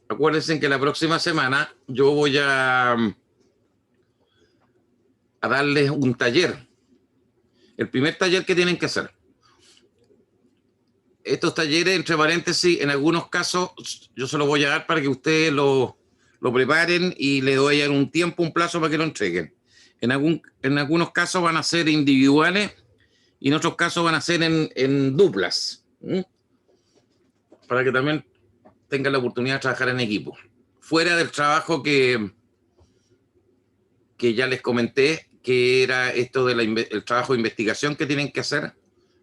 acuérdense que la próxima semana yo voy a darles un taller. El primer taller que tienen que hacer. Estos talleres, entre paréntesis, en algunos casos yo se los voy a dar para que ustedes lo preparen y le doy un tiempo, un plazo para que lo entreguen. En algunos casos van a ser individuales y en otros casos van a ser en duplas. Para que también tengan la oportunidad de trabajar en equipo. Fuera del trabajo que ya les comenté, que era esto del trabajo de investigación que tienen que hacer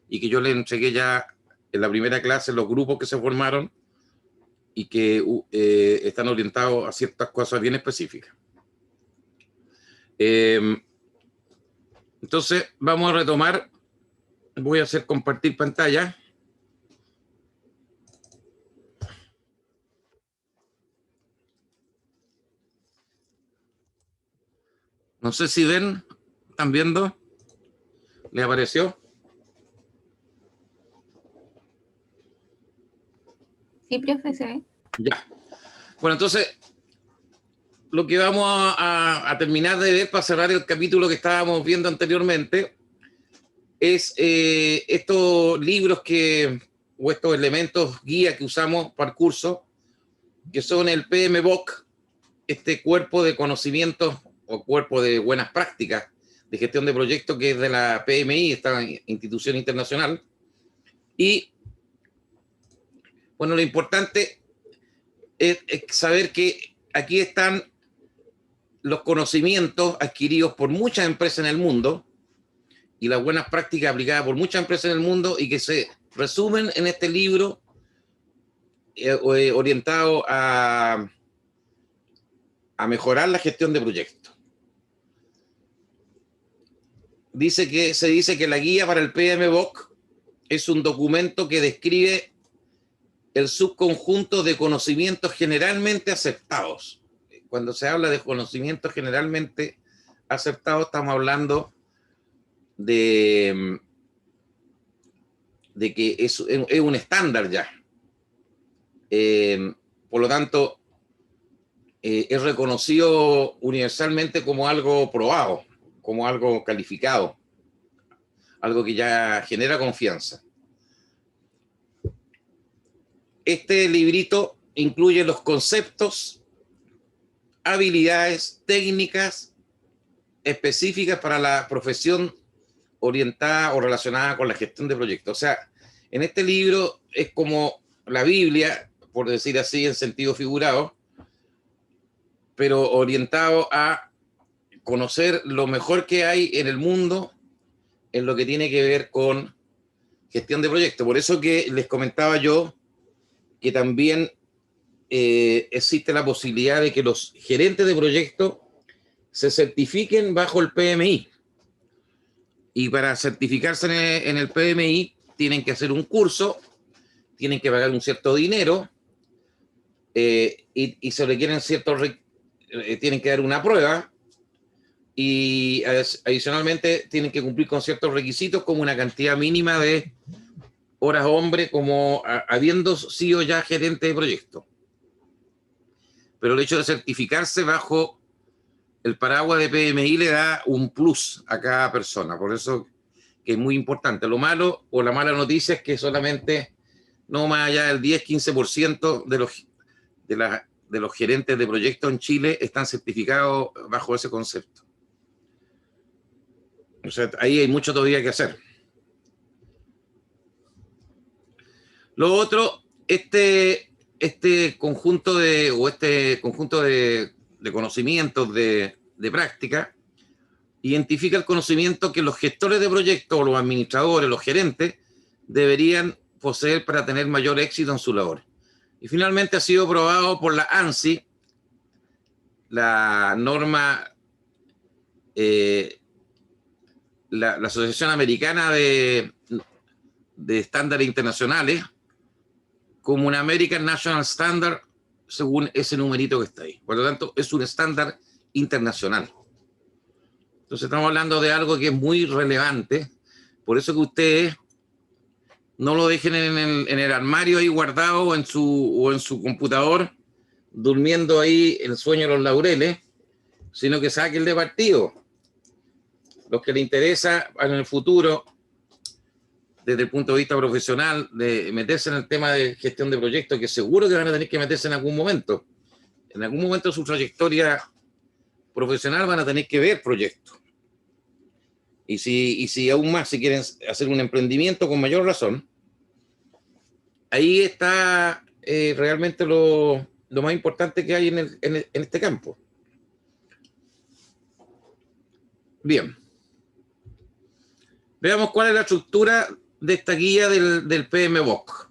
y que yo les entregué ya en la primera clase los grupos que se formaron y que están orientados a ciertas cosas bien específicas. Entonces, vamos a retomar. Voy a hacer compartir pantalla. No sé si ven, ¿están viendo? ¿Les apareció? Sí, profe, se ve. Ya. Bueno, entonces, lo que vamos a terminar de ver para cerrar el capítulo que estábamos viendo anteriormente es estos libros o estos elementos guía que usamos para el curso, que son el PMBOK, este cuerpo de conocimientos o cuerpo de buenas prácticas de gestión de proyectos que es de la PMI, esta institución internacional. Y, bueno, lo importante es saber que aquí están los conocimientos adquiridos por muchas empresas en el mundo y las buenas prácticas aplicadas por muchas empresas en el mundo y que se resumen en este libro orientado a mejorar la gestión de proyectos. Se dice que la guía para el PMBOK es un documento que describe el subconjunto de conocimientos generalmente aceptados. Cuando se habla de conocimientos generalmente aceptados, estamos hablando de que es un estándar ya. Por lo tanto, es reconocido universalmente como algo probado, como algo calificado, algo que ya genera confianza. Este librito incluye los conceptos, habilidades, técnicas específicas para la profesión orientada o relacionada con la gestión de proyectos. O sea, en este libro es como la Biblia, por decir así, en sentido figurado, pero orientado a conocer lo mejor que hay en el mundo en lo que tiene que ver con gestión de proyectos. Por eso que les comentaba yo que también existe la posibilidad de que los gerentes de proyectos se certifiquen bajo el PMI. Y para certificarse en el PMI tienen que hacer un curso, tienen que pagar un cierto dinero y se requieren tienen que dar una prueba y adicionalmente tienen que cumplir con ciertos requisitos como una cantidad mínima de horas hombre, como habiendo sido ya gerente de proyecto. Pero el hecho de certificarse bajo el paraguas de PMI le da un plus a cada persona, por eso que es muy importante. Lo malo o la mala noticia es que solamente no más allá del 10-15% de los gerentes de proyectos en Chile están certificados bajo ese concepto. O sea, ahí hay mucho todavía que hacer. Lo otro, este conjunto de conocimientos de práctica identifica el conocimiento que los gestores de proyectos, los administradores, los gerentes deberían poseer para tener mayor éxito en su labor. Y finalmente ha sido aprobado por la ANSI, la norma, la Asociación Americana de Estándares Internacionales, como un American National Standard, según ese numerito que está ahí. Por lo tanto, es un estándar internacional. Entonces estamos hablando de algo que es muy relevante. Por eso que ustedes no lo dejen en el armario ahí guardado o en su computador durmiendo ahí el sueño de los laureles, sino que saquen de partido. Los que les interesa en el futuro, desde el punto de vista profesional, de meterse en el tema de gestión de proyectos, que seguro que van a tener que meterse en algún momento. En algún momento de su trayectoria profesional van a tener que ver proyectos. Y si aún más, si quieren hacer un emprendimiento con mayor razón, ahí está realmente lo más importante que hay en este campo. Bien. Veamos cuál es la estructura de esta guía del PMBOK.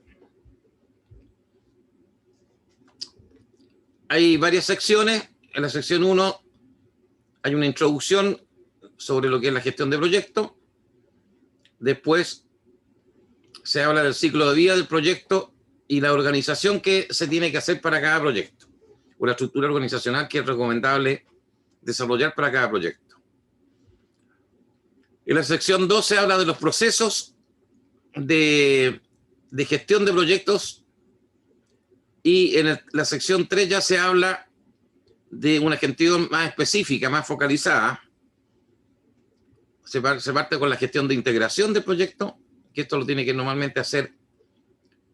Hay varias secciones. En la sección 1 hay una introducción sobre lo que es la gestión de proyectos. Después se habla del ciclo de vida del proyecto y la organización que se tiene que hacer para cada proyecto, o la estructura organizacional que es recomendable desarrollar para cada proyecto. En la sección 2 se habla de los procesos de gestión de proyectos, y en la sección 3 ya se habla de una gestión más específica, más focalizada. Se parte con la gestión de integración del proyecto, que esto lo tiene que normalmente hacer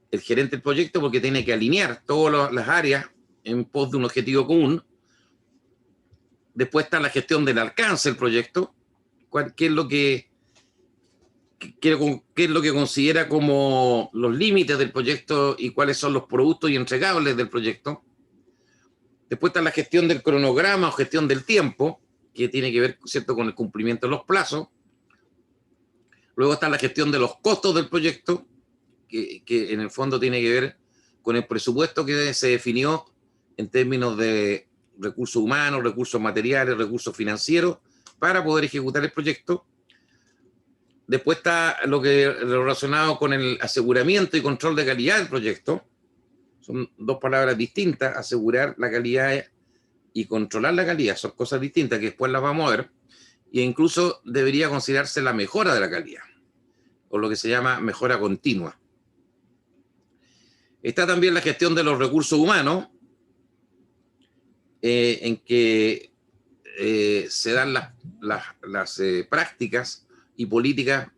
el gerente del proyecto, porque tiene que alinear todas las áreas en pos de un objetivo común. Después está la gestión del alcance del proyecto, qué es lo que considera como los límites del proyecto y cuáles son los productos y entregables del proyecto. Después está la gestión del cronograma o gestión del tiempo, que tiene que ver, ¿cierto?, con el cumplimiento de los plazos. Luego está la gestión de los costos del proyecto, que en el fondo tiene que ver con el presupuesto que se definió en términos de recursos humanos, recursos materiales, recursos financieros, para poder ejecutar el proyecto. Después está lo relacionado con el aseguramiento y control de calidad del proyecto. Son dos palabras distintas: asegurar la calidad y controlar la calidad. Son cosas distintas que después las vamos a ver. E incluso debería considerarse la mejora de la calidad, o lo que se llama mejora continua. Está también la gestión de los recursos humanos, en que se dan las prácticas y políticas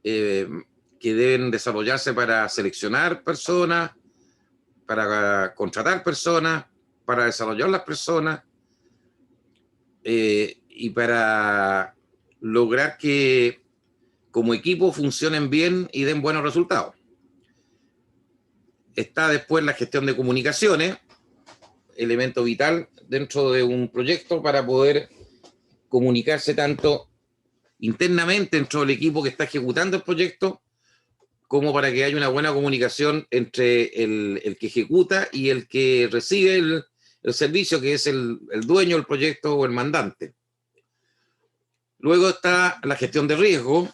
que deben desarrollarse para seleccionar personas, para contratar personas, para desarrollar las personas, y para lograr que como equipo funcionen bien y den buenos resultados. Está después la gestión de comunicaciones, elemento vital dentro de un proyecto para poder comunicarse tanto internamente dentro del equipo que está ejecutando el proyecto, como para que haya una buena comunicación entre el que ejecuta y el que recibe el servicio, que es el dueño del proyecto o el mandante. Luego está la gestión de riesgo,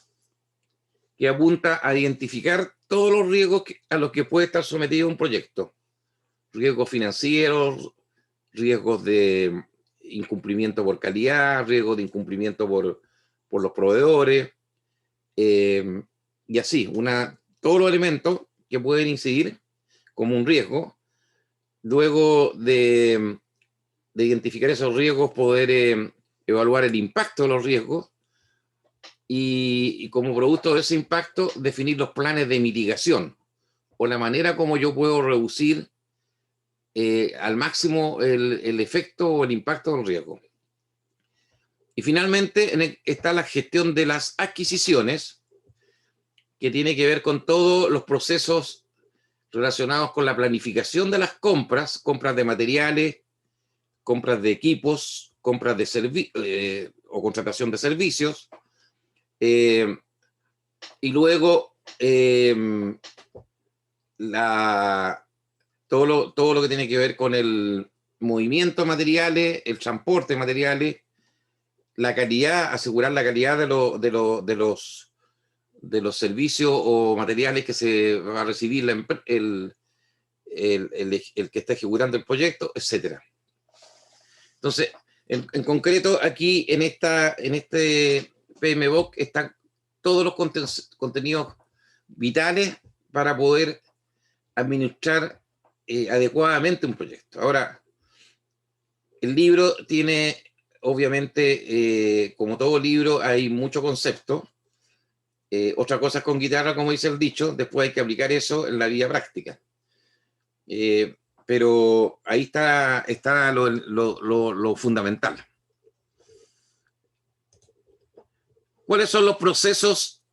que apunta a identificar todos los riesgos a los que puede estar sometido un proyecto. Riesgos financieros, riesgos de incumplimiento por calidad, riesgos de incumplimiento por los proveedores, y así, todos los elementos que pueden incidir como un riesgo. Luego de identificar esos riesgos, poder evaluar el impacto de los riesgos y como producto de ese impacto, definir los planes de mitigación o la manera como yo puedo reducir al máximo el efecto o el impacto del riesgo. Y finalmente está la gestión de las adquisiciones, que tiene que ver con todos los procesos relacionados con la planificación de las compras de materiales, compras de equipos, compras de o contratación de servicios, y luego todo lo que tiene que ver con el movimiento de materiales, el transporte de materiales, la calidad, asegurar la calidad de los servicios o materiales que se va a recibir el que está ejecutando el proyecto, etc. Entonces, en concreto, aquí en este PMBOK están todos los contenidos vitales para poder administrar adecuadamente un proyecto. Ahora, el libro tiene, obviamente, como todo libro, hay mucho concepto. Otra cosa es con guitarra, como dice el dicho, después hay que aplicar eso en la vida práctica. Pero ahí está lo fundamental. ¿Cuáles son los procesos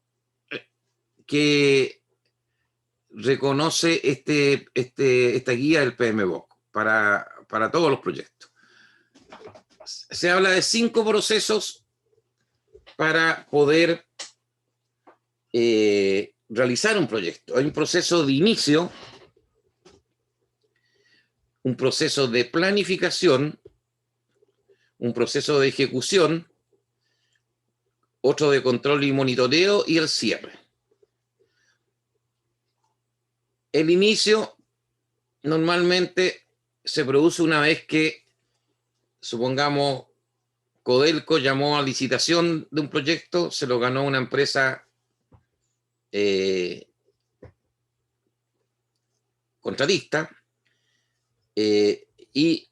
que reconoce esta guía del PMBOK para todos los proyectos? Se habla de 5 procesos para poder realizar un proyecto. Hay un proceso de inicio, un proceso de planificación, un proceso de ejecución, otro de control y monitoreo y el cierre. El inicio normalmente se produce una vez que, supongamos, Codelco llamó a licitación de un proyecto, se lo ganó una empresa contratista, y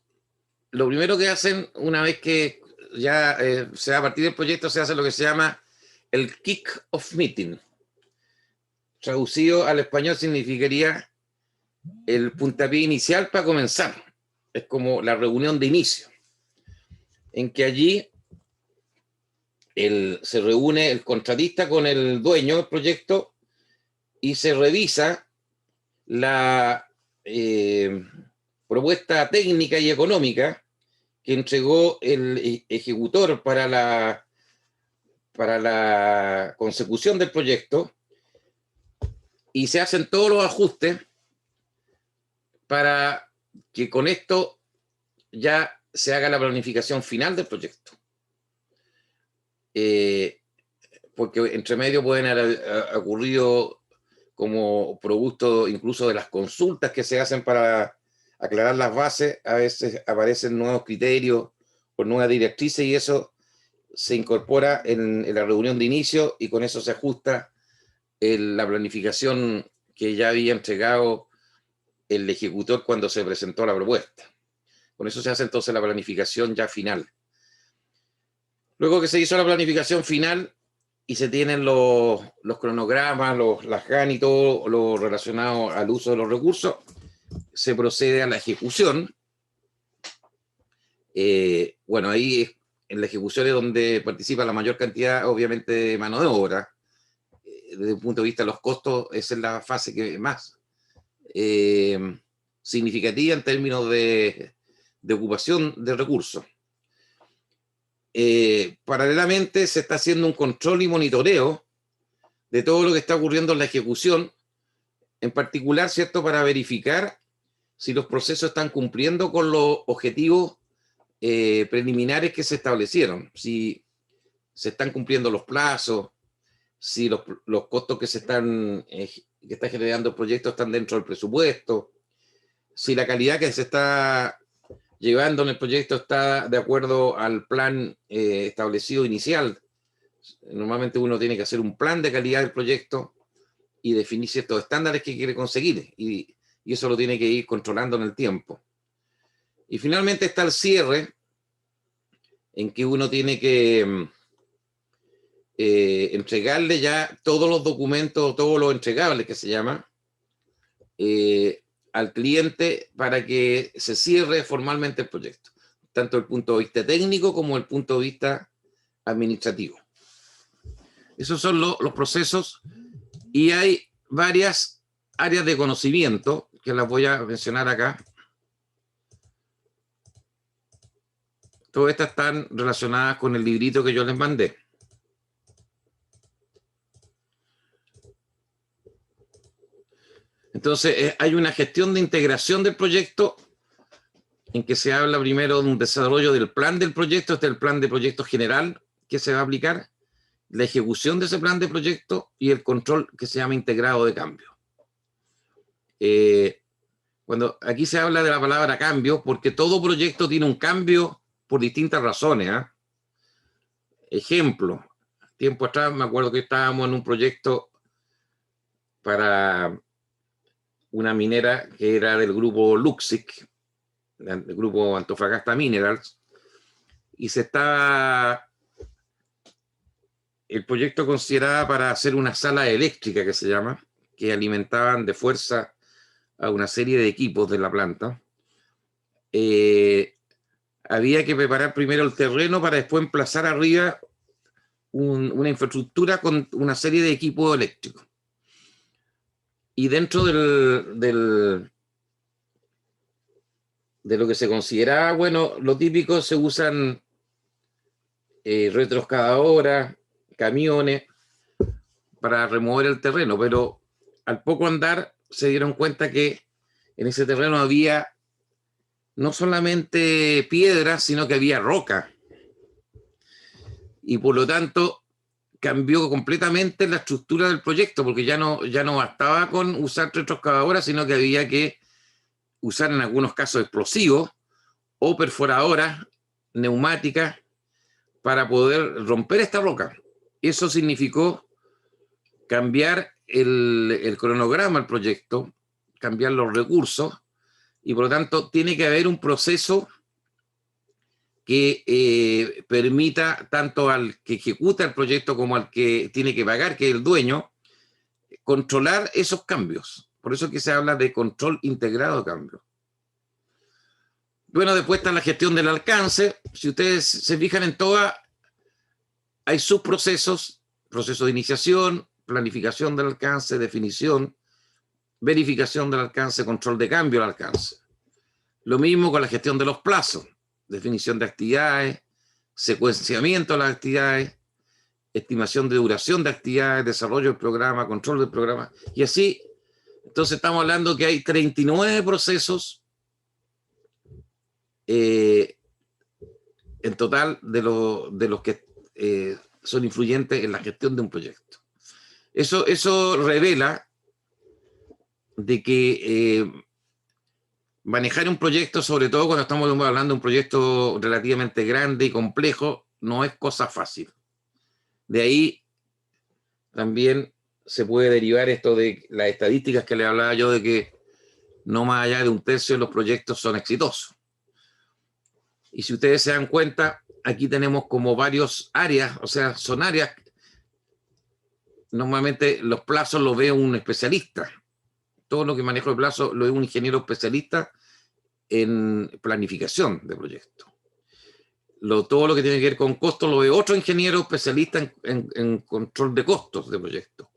lo primero que hacen una vez que ya se va a partir del proyecto, se hace lo que se llama el kick-off meeting. Traducido al español significaría el puntapié inicial para comenzar. Es como la reunión de inicio, en que allí se reúne el contratista con el dueño del proyecto y se revisa la propuesta técnica y económica que entregó el ejecutor para la consecución del proyecto, y se hacen todos los ajustes para que con esto ya se haga la planificación final del proyecto. Porque entre medio pueden haber ocurrido como producto incluso de las consultas que se hacen para aclarar las bases, a veces aparecen nuevos criterios o nuevas directrices y eso se incorpora en la reunión de inicio y con eso se ajusta la planificación que ya había entregado el ejecutor cuando se presentó la propuesta. Con eso se hace entonces la planificación ya final. Luego que se hizo la planificación final y se tienen los cronogramas, las GAN y todo lo relacionado al uso de los recursos, se procede a la ejecución. Bueno, ahí en la ejecución es donde participa la mayor cantidad, obviamente, de mano de obra. Desde el punto de vista de los costos, esa es la fase que más significativa en términos de ocupación de recursos. Paralelamente se está haciendo un control y monitoreo de todo lo que está ocurriendo en la ejecución, en particular, ¿cierto?, para verificar si los procesos están cumpliendo con los objetivos preliminares que se establecieron, si se están cumpliendo los plazos, si los costos que que está generando el proyecto están dentro del presupuesto, si la calidad que se está llevando en el proyecto está de acuerdo al plan establecido inicial. Normalmente uno tiene que hacer un plan de calidad del proyecto y definir ciertos estándares que quiere conseguir, y eso lo tiene que ir controlando en el tiempo. Y finalmente está el cierre, en que uno tiene que entregarle ya todos los documentos, todos los entregables que se llama, al cliente para que se cierre formalmente el proyecto, tanto desde el punto de vista técnico como desde el punto de vista administrativo. Esos son los procesos, y hay varias áreas de conocimiento que las voy a mencionar acá. Todas estas están relacionadas con el librito que yo les mandé. Entonces, hay una gestión de integración del proyecto en que se habla primero de un desarrollo del plan del proyecto, este es el plan de proyecto general que se va a aplicar, la ejecución de ese plan de proyecto y el control que se llama integrado de cambio. Cuando aquí se habla de la palabra cambio, porque todo proyecto tiene un cambio por distintas razones. Ejemplo, tiempo atrás me acuerdo que estábamos en un proyecto para una minera que era del grupo Luxic, del grupo Antofagasta Minerals, y el proyecto consideraba para hacer una sala eléctrica que se llama, que alimentaban de fuerza a una serie de equipos de la planta. Había que preparar primero el terreno para después emplazar arriba una infraestructura con una serie de equipos eléctricos. Y dentro de lo que se consideraba, bueno, lo típico, se usan retroexcavadoras, camiones para remover el terreno, pero al poco andar se dieron cuenta que en ese terreno había no solamente piedras, sino que había roca. Y por lo tanto cambió completamente la estructura del proyecto, porque ya no bastaba con usar retroexcavadoras, sino que había que usar en algunos casos explosivos o perforadoras neumáticas para poder romper esta roca. Eso significó cambiar el cronograma del proyecto, cambiar los recursos, y por lo tanto tiene que haber un proceso que permita tanto al que ejecuta el proyecto como al que tiene que pagar, que es el dueño, controlar esos cambios. Por eso es que se habla de control integrado de cambios. Bueno, después está la gestión del alcance. Si ustedes se fijan en todas, hay subprocesos: proceso de iniciación, planificación del alcance, definición, verificación del alcance, control de cambio del alcance. Lo mismo con la gestión de los plazos: definición de actividades, secuenciamiento de las actividades, estimación de duración de actividades, desarrollo del programa, control del programa, y así. Entonces estamos hablando que hay 39 procesos en total de los que son influyentes en la gestión de un proyecto. Eso revela de que manejar un proyecto, sobre todo cuando estamos hablando de un proyecto relativamente grande y complejo, no es cosa fácil. De ahí también se puede derivar esto de las estadísticas que le hablaba yo, de que no más allá de 1/3 de los proyectos son exitosos. Y si ustedes se dan cuenta, aquí tenemos como varios áreas, o sea, son áreas. Normalmente los plazos los ve un especialista. Todo lo que manejo de plazo lo ve un ingeniero especialista en planificación de proyectos. Todo lo que tiene que ver con costos lo ve otro ingeniero especialista en control de costos de proyectos.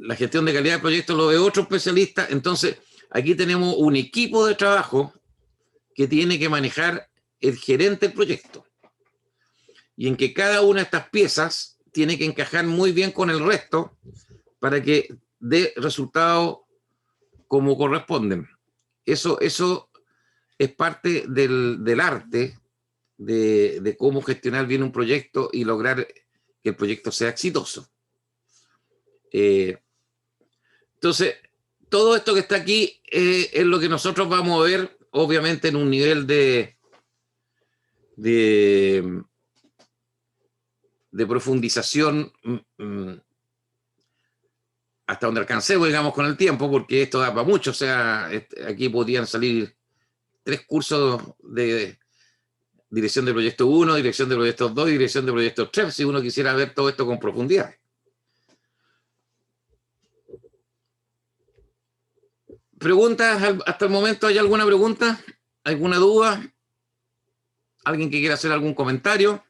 La gestión de calidad de proyectos lo ve otro especialista. Entonces, aquí tenemos un equipo de trabajo que tiene que manejar el gerente del proyecto, y en que cada una de estas piezas tiene que encajar muy bien con el resto para que dé resultados como corresponden. Eso es parte del arte de cómo gestionar bien un proyecto y lograr que el proyecto sea exitoso. Entonces, todo esto que está aquí es lo que nosotros vamos a ver, obviamente, en un nivel de profundización hasta donde alcancemos, digamos, con el tiempo, porque esto da para mucho. O sea, aquí podrían salir 3 cursos de dirección de proyecto 1, dirección de proyectos 2 y dirección de proyectos 3, si uno quisiera ver todo esto con profundidad. ¿Preguntas hasta el momento? ¿Hay alguna pregunta? ¿Alguna duda? ¿Alguien que quiera hacer algún comentario?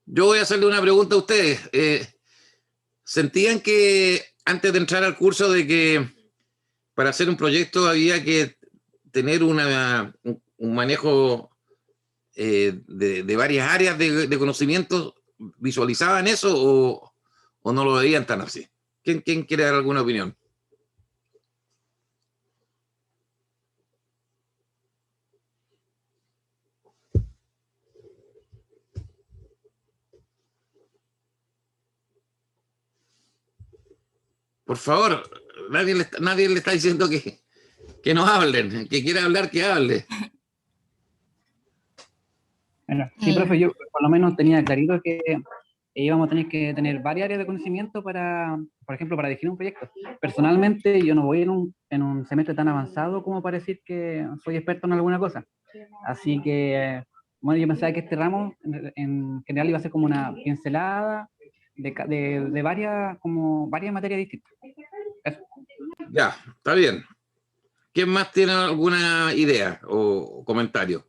Yo voy a hacerle una pregunta a ustedes. ¿Sentían que antes de entrar al curso de que para hacer un proyecto había que tener un manejo de varias áreas de conocimiento? ¿Visualizaban eso o no lo veían tan así? ¿Quién quiere dar alguna opinión? Por favor, nadie le está diciendo que no hablen, que quiera hablar, que hable. Bueno, Sí, profe, yo por lo menos tenía clarito que íbamos a tener que tener varias áreas de conocimiento para, por ejemplo, para definir un proyecto. Personalmente, yo no voy en un semestre tan avanzado como para decir que soy experto en alguna cosa. Así que, bueno, yo pensaba que este ramo en general iba a ser como una pincelada de varias, como varias materias distintas. Eso. Ya, está bien. ¿Quién más tiene alguna idea o comentario?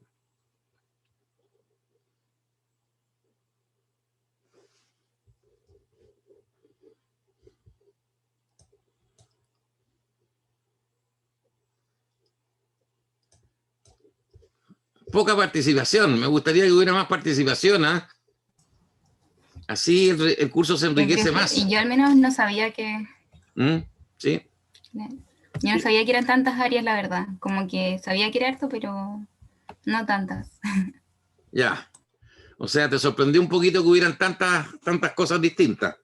Poca participación. Me gustaría que hubiera más participación, ¿ah? Así el curso se enriquece más. Y yo al menos no sabía que... ¿Mm? ¿Sí? Yo no sabía que eran tantas áreas, la verdad. Como que sabía que era harto, pero no tantas. Ya. O sea, te sorprendió un poquito que hubieran tantas cosas distintas.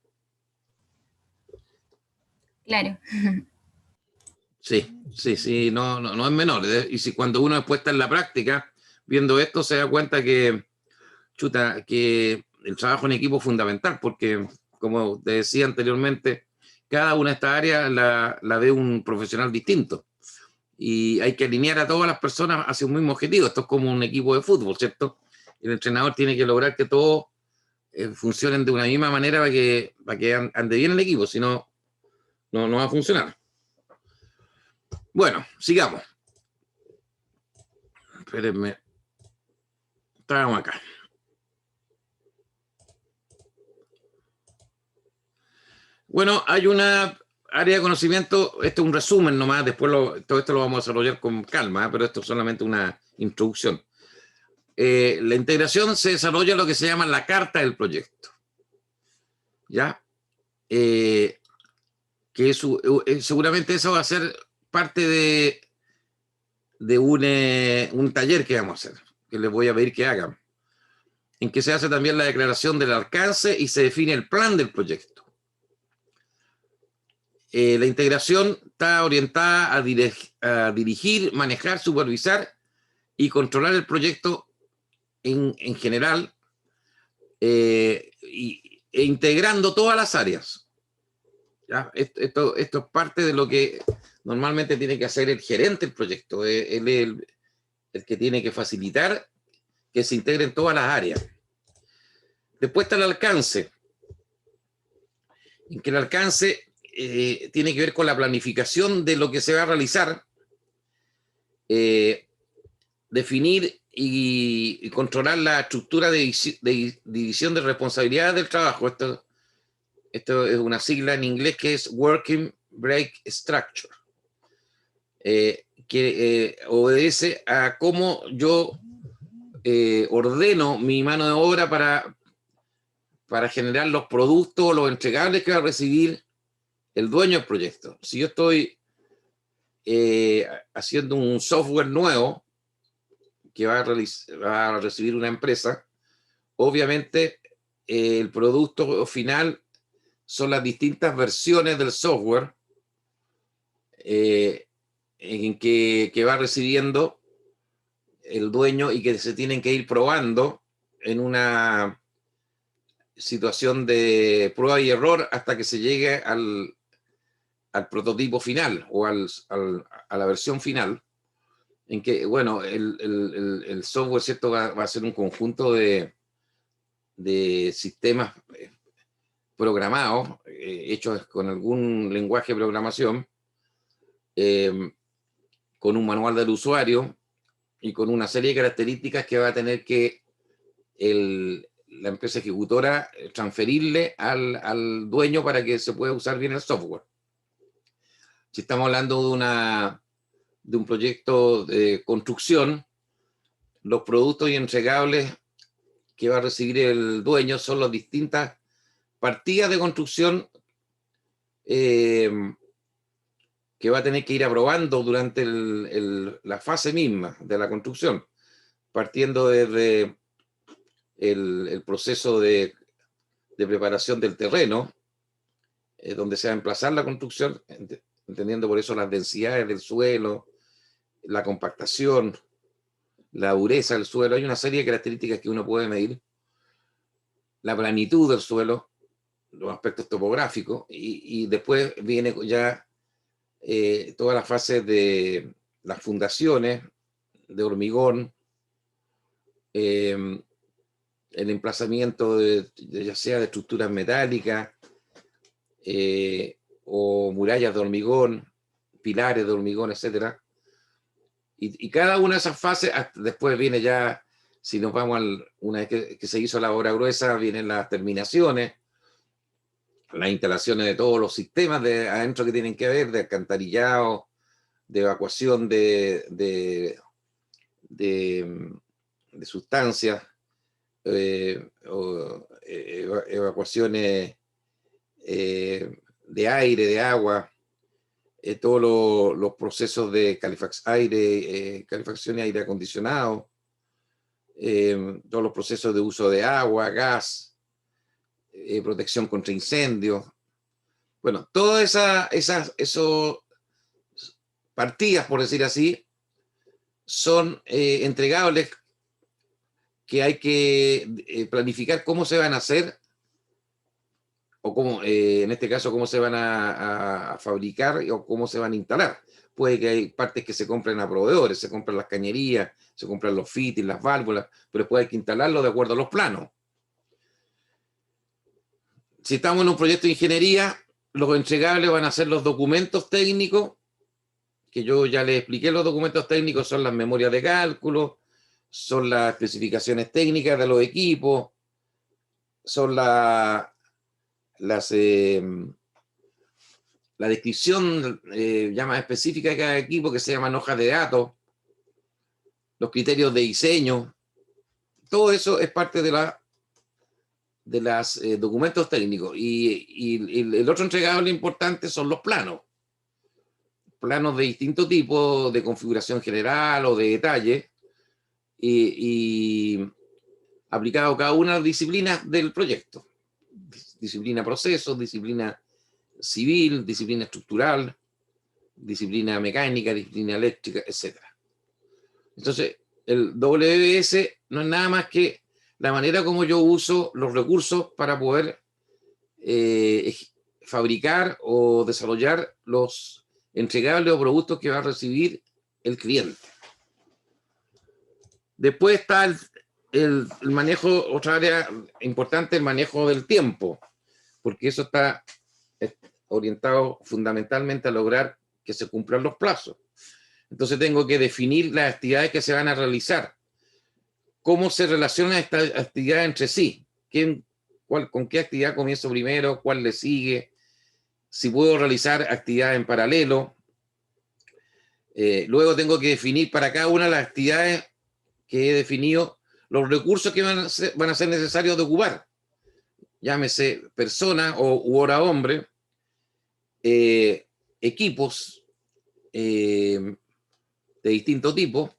Claro. Sí, no es menor. Y si cuando uno después está en la práctica, viendo esto, se da cuenta que, chuta, que el trabajo en equipo es fundamental, porque, como te decía anteriormente, cada una de estas áreas la ve un profesional distinto. Y hay que alinear a todas las personas hacia un mismo objetivo. Esto es como un equipo de fútbol, ¿cierto? El entrenador tiene que lograr que todos funcionen de una misma manera para que ande bien el equipo, si no, no va a funcionar. Bueno, sigamos. Espérenme. Estábamos acá. Bueno, hay una área de conocimiento, este es un resumen nomás, después todo esto lo vamos a desarrollar con calma, pero esto es solamente una introducción. La integración se desarrolla lo que se llama la carta del proyecto. ¿Ya? Que seguramente eso va a ser parte de un taller que vamos a hacer, que les voy a pedir que hagan, en que se hace también la declaración del alcance y se define el plan del proyecto. La integración está orientada a dirigir, manejar, supervisar y controlar el proyecto en general, e integrando todas las áreas. ¿Ya? Esto es parte de lo que normalmente tiene que hacer el gerente del proyecto. Él es el que tiene que facilitar que se integren todas las áreas. Después está el alcance, en que el alcance tiene que ver con la planificación de lo que se va a realizar, definir y controlar la estructura de división de responsabilidades del trabajo. Esto es una sigla en inglés que es Working Break Structure, que obedece a cómo yo ordeno mi mano de obra para generar los productos o los entregables que va a recibir el dueño del proyecto. Si yo estoy haciendo un software nuevo que va a recibir una empresa, obviamente el producto final son las distintas versiones del software en que va recibiendo el dueño y que se tienen que ir probando en una situación de prueba y error hasta que se llegue al prototipo final o a la versión final, en que, bueno, el software, ¿cierto? Va a ser un conjunto de sistemas programados, hechos con algún lenguaje de programación, con un manual del usuario y con una serie de características que va a tener que la empresa ejecutora transferirle al dueño para que se pueda usar bien el software. Si estamos hablando de un proyecto de construcción, los productos y entregables que va a recibir el dueño son las distintas partidas de construcción que va a tener que ir aprobando durante la fase misma de la construcción, partiendo desde el proceso de preparación del terreno, donde se va a emplazar la construcción, entendiendo por eso las densidades del suelo, la compactación, la dureza del suelo, hay una serie de características que uno puede medir, la planitud del suelo, los aspectos topográficos, y después viene ya toda la fase de las fundaciones de hormigón, el emplazamiento ya sea de estructuras metálicas o murallas de hormigón, pilares de hormigón, etc. Y cada una de esas fases, después viene ya, si nos vamos una vez que se hizo la obra gruesa, vienen las terminaciones, las instalaciones de todos los sistemas de adentro que tienen que ver, de alcantarillado, de evacuación de sustancias, evacuaciones de aire, de agua, todos los procesos de calefacción y aire acondicionado, todos los procesos de uso de agua, gas, protección contra incendios. Bueno, todas esas partidas, por decir así, son entregables que hay que planificar cómo se van a hacer, o cómo, en este caso, cómo se van a fabricar o cómo se van a instalar. Puede que hay partes que se compren a proveedores, se compran las cañerías, se compran los fittings, las válvulas, pero después hay que instalarlo de acuerdo a los planos. Si estamos en un proyecto de ingeniería, los entregables van a ser los documentos técnicos, que yo ya les expliqué. Los documentos técnicos son las memorias de cálculo, son las especificaciones técnicas de los equipos, son la descripción ya más específica de cada equipo, que se llaman hojas de datos, los criterios de diseño. Todo eso es parte de los documentos técnicos. Y el otro entregable importante son los planos de distinto tipo, de configuración general o de detalle, y aplicado a cada una de las disciplinas del proyecto. Disciplina procesos, disciplina civil, disciplina estructural, disciplina mecánica, disciplina eléctrica, etc. Entonces, el WBS no es nada más que la manera como yo uso los recursos para poder fabricar o desarrollar los entregables o productos que va a recibir el cliente. Después está el manejo, otra área importante, el manejo del tiempo, porque eso está orientado fundamentalmente a lograr que se cumplan los plazos. Entonces tengo que definir las actividades que se van a realizar, cómo se relacionan estas actividades entre sí, con qué actividad comienzo primero, cuál le sigue, si puedo realizar actividades en paralelo. Luego tengo que definir para cada una de las actividades que he definido los recursos que van a ser necesarios de ocupar. Llámese persona u hora hombre, equipos de distinto tipo,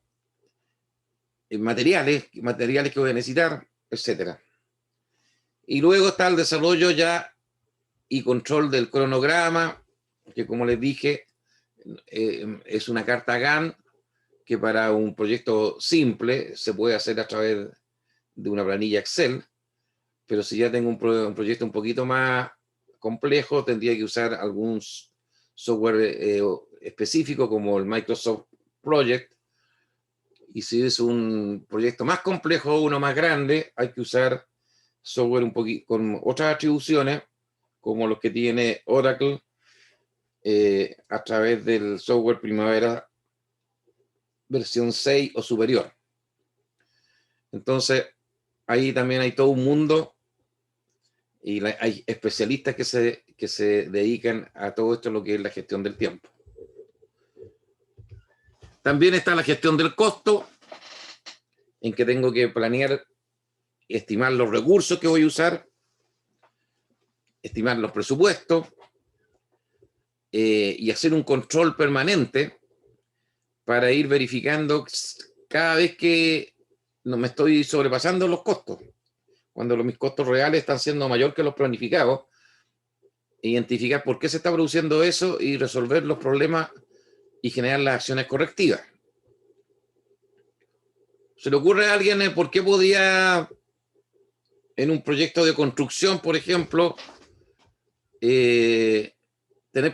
materiales que voy a necesitar, etc. Y luego está el desarrollo ya y control del cronograma, que como les dije, es una carta Gantt que para un proyecto simple se puede hacer a través de una planilla Excel, pero si ya tengo un proyecto un poquito más complejo, tendría que usar algún software específico como el Microsoft Project. Y si es un proyecto más complejo, uno más grande, hay que usar software un poquito con otras atribuciones, como los que tiene Oracle a través del software Primavera versión 6 o superior. Entonces, ahí también hay todo un mundo y hay especialistas que se dedican a todo esto, lo que es la gestión del tiempo. También está la gestión del costo, en que tengo que planear y estimar los recursos que voy a usar, estimar los presupuestos y hacer un control permanente para ir verificando cada vez que no me estoy sobrepasando los costos. Cuando mis costos reales están siendo mayor que los planificados, identificar por qué se está produciendo eso y resolver los problemas y generar las acciones correctivas. ¿Se le ocurre a alguien por qué podía, en un proyecto de construcción, por ejemplo, tener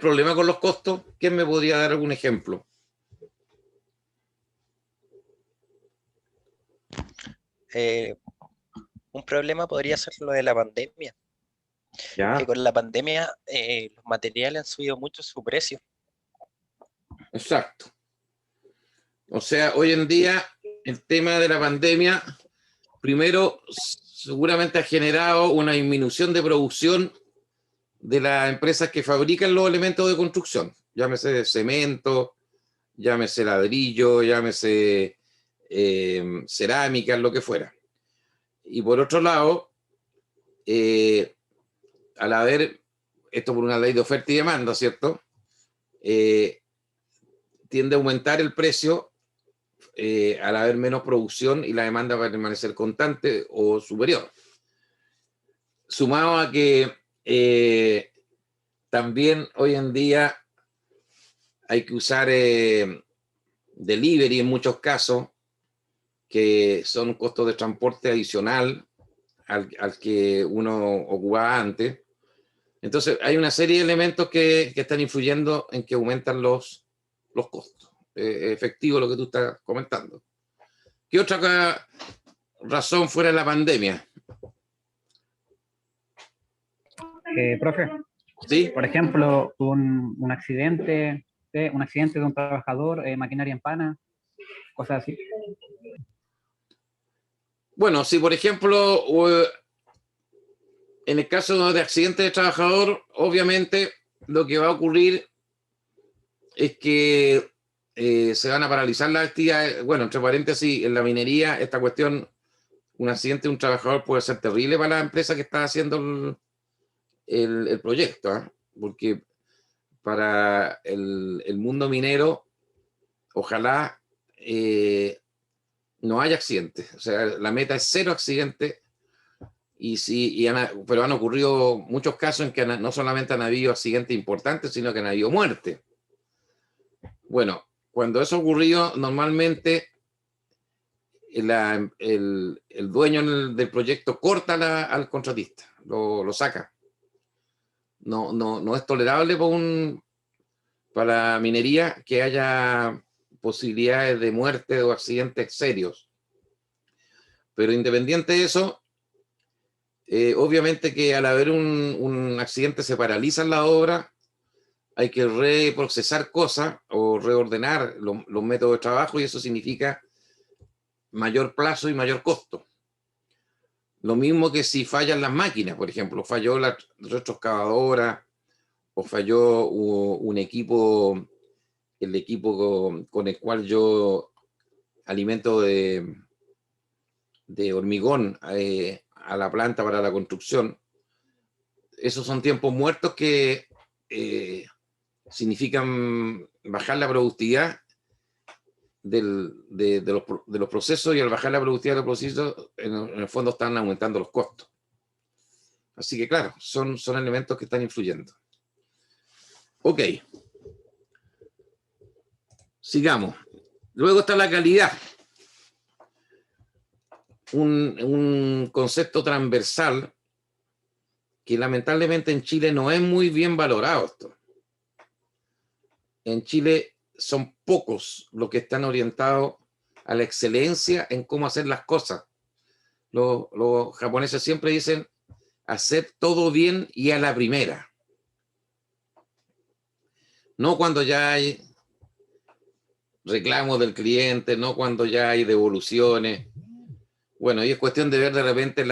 problemas con los costos? ¿Quién me podría dar algún ejemplo? Un problema podría ser lo de la pandemia, Ya, que con la pandemia los materiales han subido mucho su precio. exacto. O sea, hoy en día el tema de la pandemia, primero, seguramente ha generado una disminución de producción de las empresas que fabrican los elementos de construcción. Llámese cemento, llámese ladrillo, llámese cerámica, lo que fuera. Y por otro lado, al haber, esto por una ley de oferta y demanda, ¿cierto? Tiende a aumentar el precio al haber menos producción y la demanda va a permanecer constante o superior. Sumado a que también hoy en día hay que usar delivery en muchos casos, que son costos de transporte adicional al que uno ocupaba antes. Entonces, hay una serie de elementos que están influyendo en que aumentan los costos. Efectivo lo que tú estás comentando. ¿Qué otra razón fuera de la pandemia? Profe, ¿Sí? por ejemplo, un accidente de un trabajador, maquinaria en pana, cosas así. Bueno, si por ejemplo, en el caso de accidente de trabajador, obviamente lo que va a ocurrir es que se van a paralizar las actividades. Bueno, entre paréntesis, en la minería, esta cuestión, un accidente de un trabajador puede ser terrible para la empresa que está haciendo el proyecto, ¿eh? Porque para el mundo minero, ojalá no haya accidentes. O sea, la meta es 0 accidentes. Pero han ocurrido muchos casos en que no solamente han habido accidentes importantes, sino que han habido muertes. Bueno, cuando eso ocurrió, normalmente el dueño del proyecto corta al contratista, lo saca. No es tolerable para la minería que haya posibilidades de muerte o accidentes serios. Pero independiente de eso, obviamente que al haber un accidente se paraliza la obra, hay que reprocesar cosas o reordenar los métodos de trabajo y eso significa mayor plazo y mayor costo. Lo mismo que si fallan las máquinas, por ejemplo, falló la retroexcavadora o falló un equipo, el equipo con el cual yo alimento de hormigón a la planta para la construcción. Esos son tiempos muertos que significan bajar la productividad de los procesos, y al bajar la productividad de los procesos, en el fondo están aumentando los costos. Así que claro, son elementos que están influyendo. Ok. Sigamos. Luego está la calidad. Un concepto transversal que lamentablemente en Chile no es muy bien valorado esto. En Chile son pocos los que están orientados a la excelencia en cómo hacer las cosas. Los japoneses siempre dicen hacer todo bien y a la primera. No cuando ya hay reclamos del cliente, no cuando ya hay devoluciones. Bueno, y es cuestión de ver de repente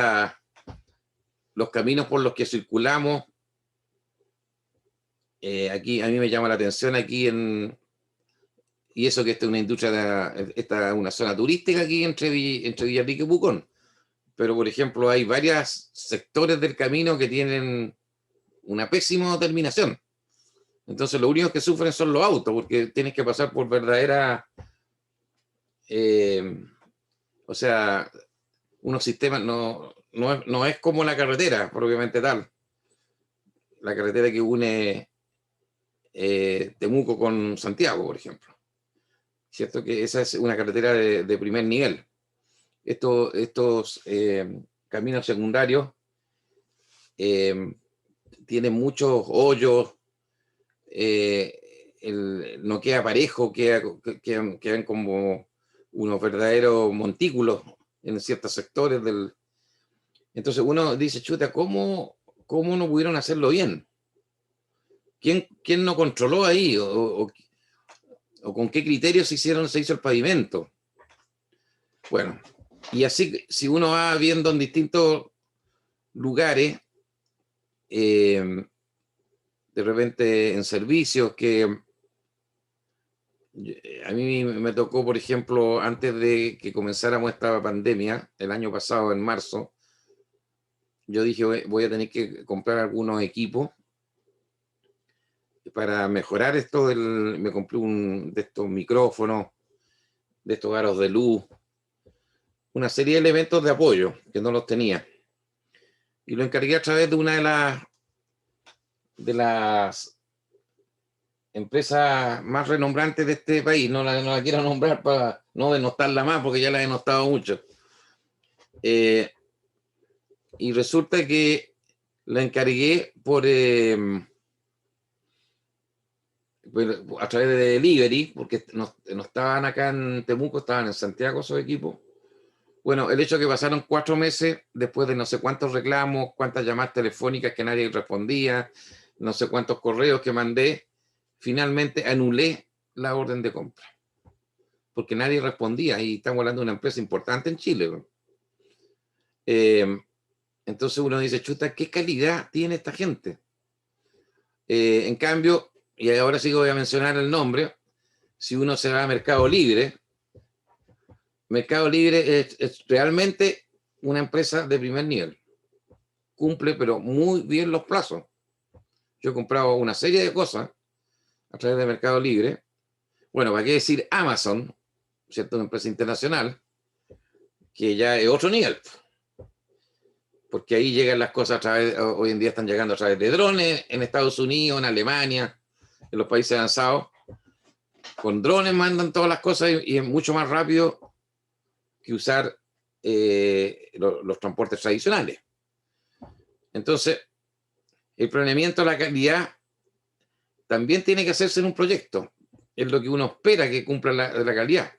los caminos por los que circulamos. Aquí a mí me llama la atención y eso que esta es una industria, esta es una zona turística aquí entre Villarrica y Pucón. Pero, por ejemplo, hay varios sectores del camino que tienen una pésima terminación. Entonces, los únicos que sufren son los autos, porque tienes que pasar por verdadera... o sea, unos sistemas, no es como la carretera, propiamente tal. La carretera que une Temuco con Santiago, por ejemplo. ¿Cierto? Que esa es una carretera de primer nivel. estos caminos secundarios tienen muchos hoyos, no queda parejo, quedan como unos verdaderos montículos en ciertos sectores del... Entonces uno dice, chuta, ¿cómo no pudieron hacerlo bien? ¿Quién no controló ahí? ¿O con qué criterios se hizo el pavimento? Bueno, y así, si uno va viendo en distintos lugares, de repente en servicios que a mí me tocó, por ejemplo, antes de que comenzáramos esta pandemia, el año pasado, en marzo, yo dije, voy a tener que comprar algunos equipos para mejorar esto. Me compré de estos micrófonos, de estos aros de luz, una serie de elementos de apoyo que no los tenía. Y lo encargué a través de una de las empresas más renombrantes de este país. No la quiero nombrar para no denostarla más, porque ya la he denostado mucho. Y resulta que la encargué a través de delivery, porque no estaban acá en Temuco, estaban en Santiago esos equipos. Bueno, el hecho de que pasaron 4 meses después de no sé cuántos reclamos, cuántas llamadas telefónicas que nadie respondía, no sé cuántos correos que mandé, finalmente anulé la orden de compra, porque nadie respondía, y estamos hablando de una empresa importante en Chile. Entonces uno dice, chuta, ¿qué calidad tiene esta gente? En cambio, y ahora sí que voy a mencionar el nombre, si uno se va a Mercado Libre es realmente una empresa de primer nivel. Cumple, pero muy bien los plazos. Yo he comprado una serie de cosas a través de Mercado Libre. Bueno, ¿para qué decir Amazon? ¿Cierto? Una empresa internacional que ya es otro nivel. Porque ahí llegan las cosas hoy en día están llegando a través de drones en Estados Unidos, en Alemania, en los países avanzados. Con drones mandan todas las cosas y es mucho más rápido que usar los transportes tradicionales. Entonces, el planeamiento de la calidad también tiene que hacerse en un proyecto. Es lo que uno espera que cumpla la calidad.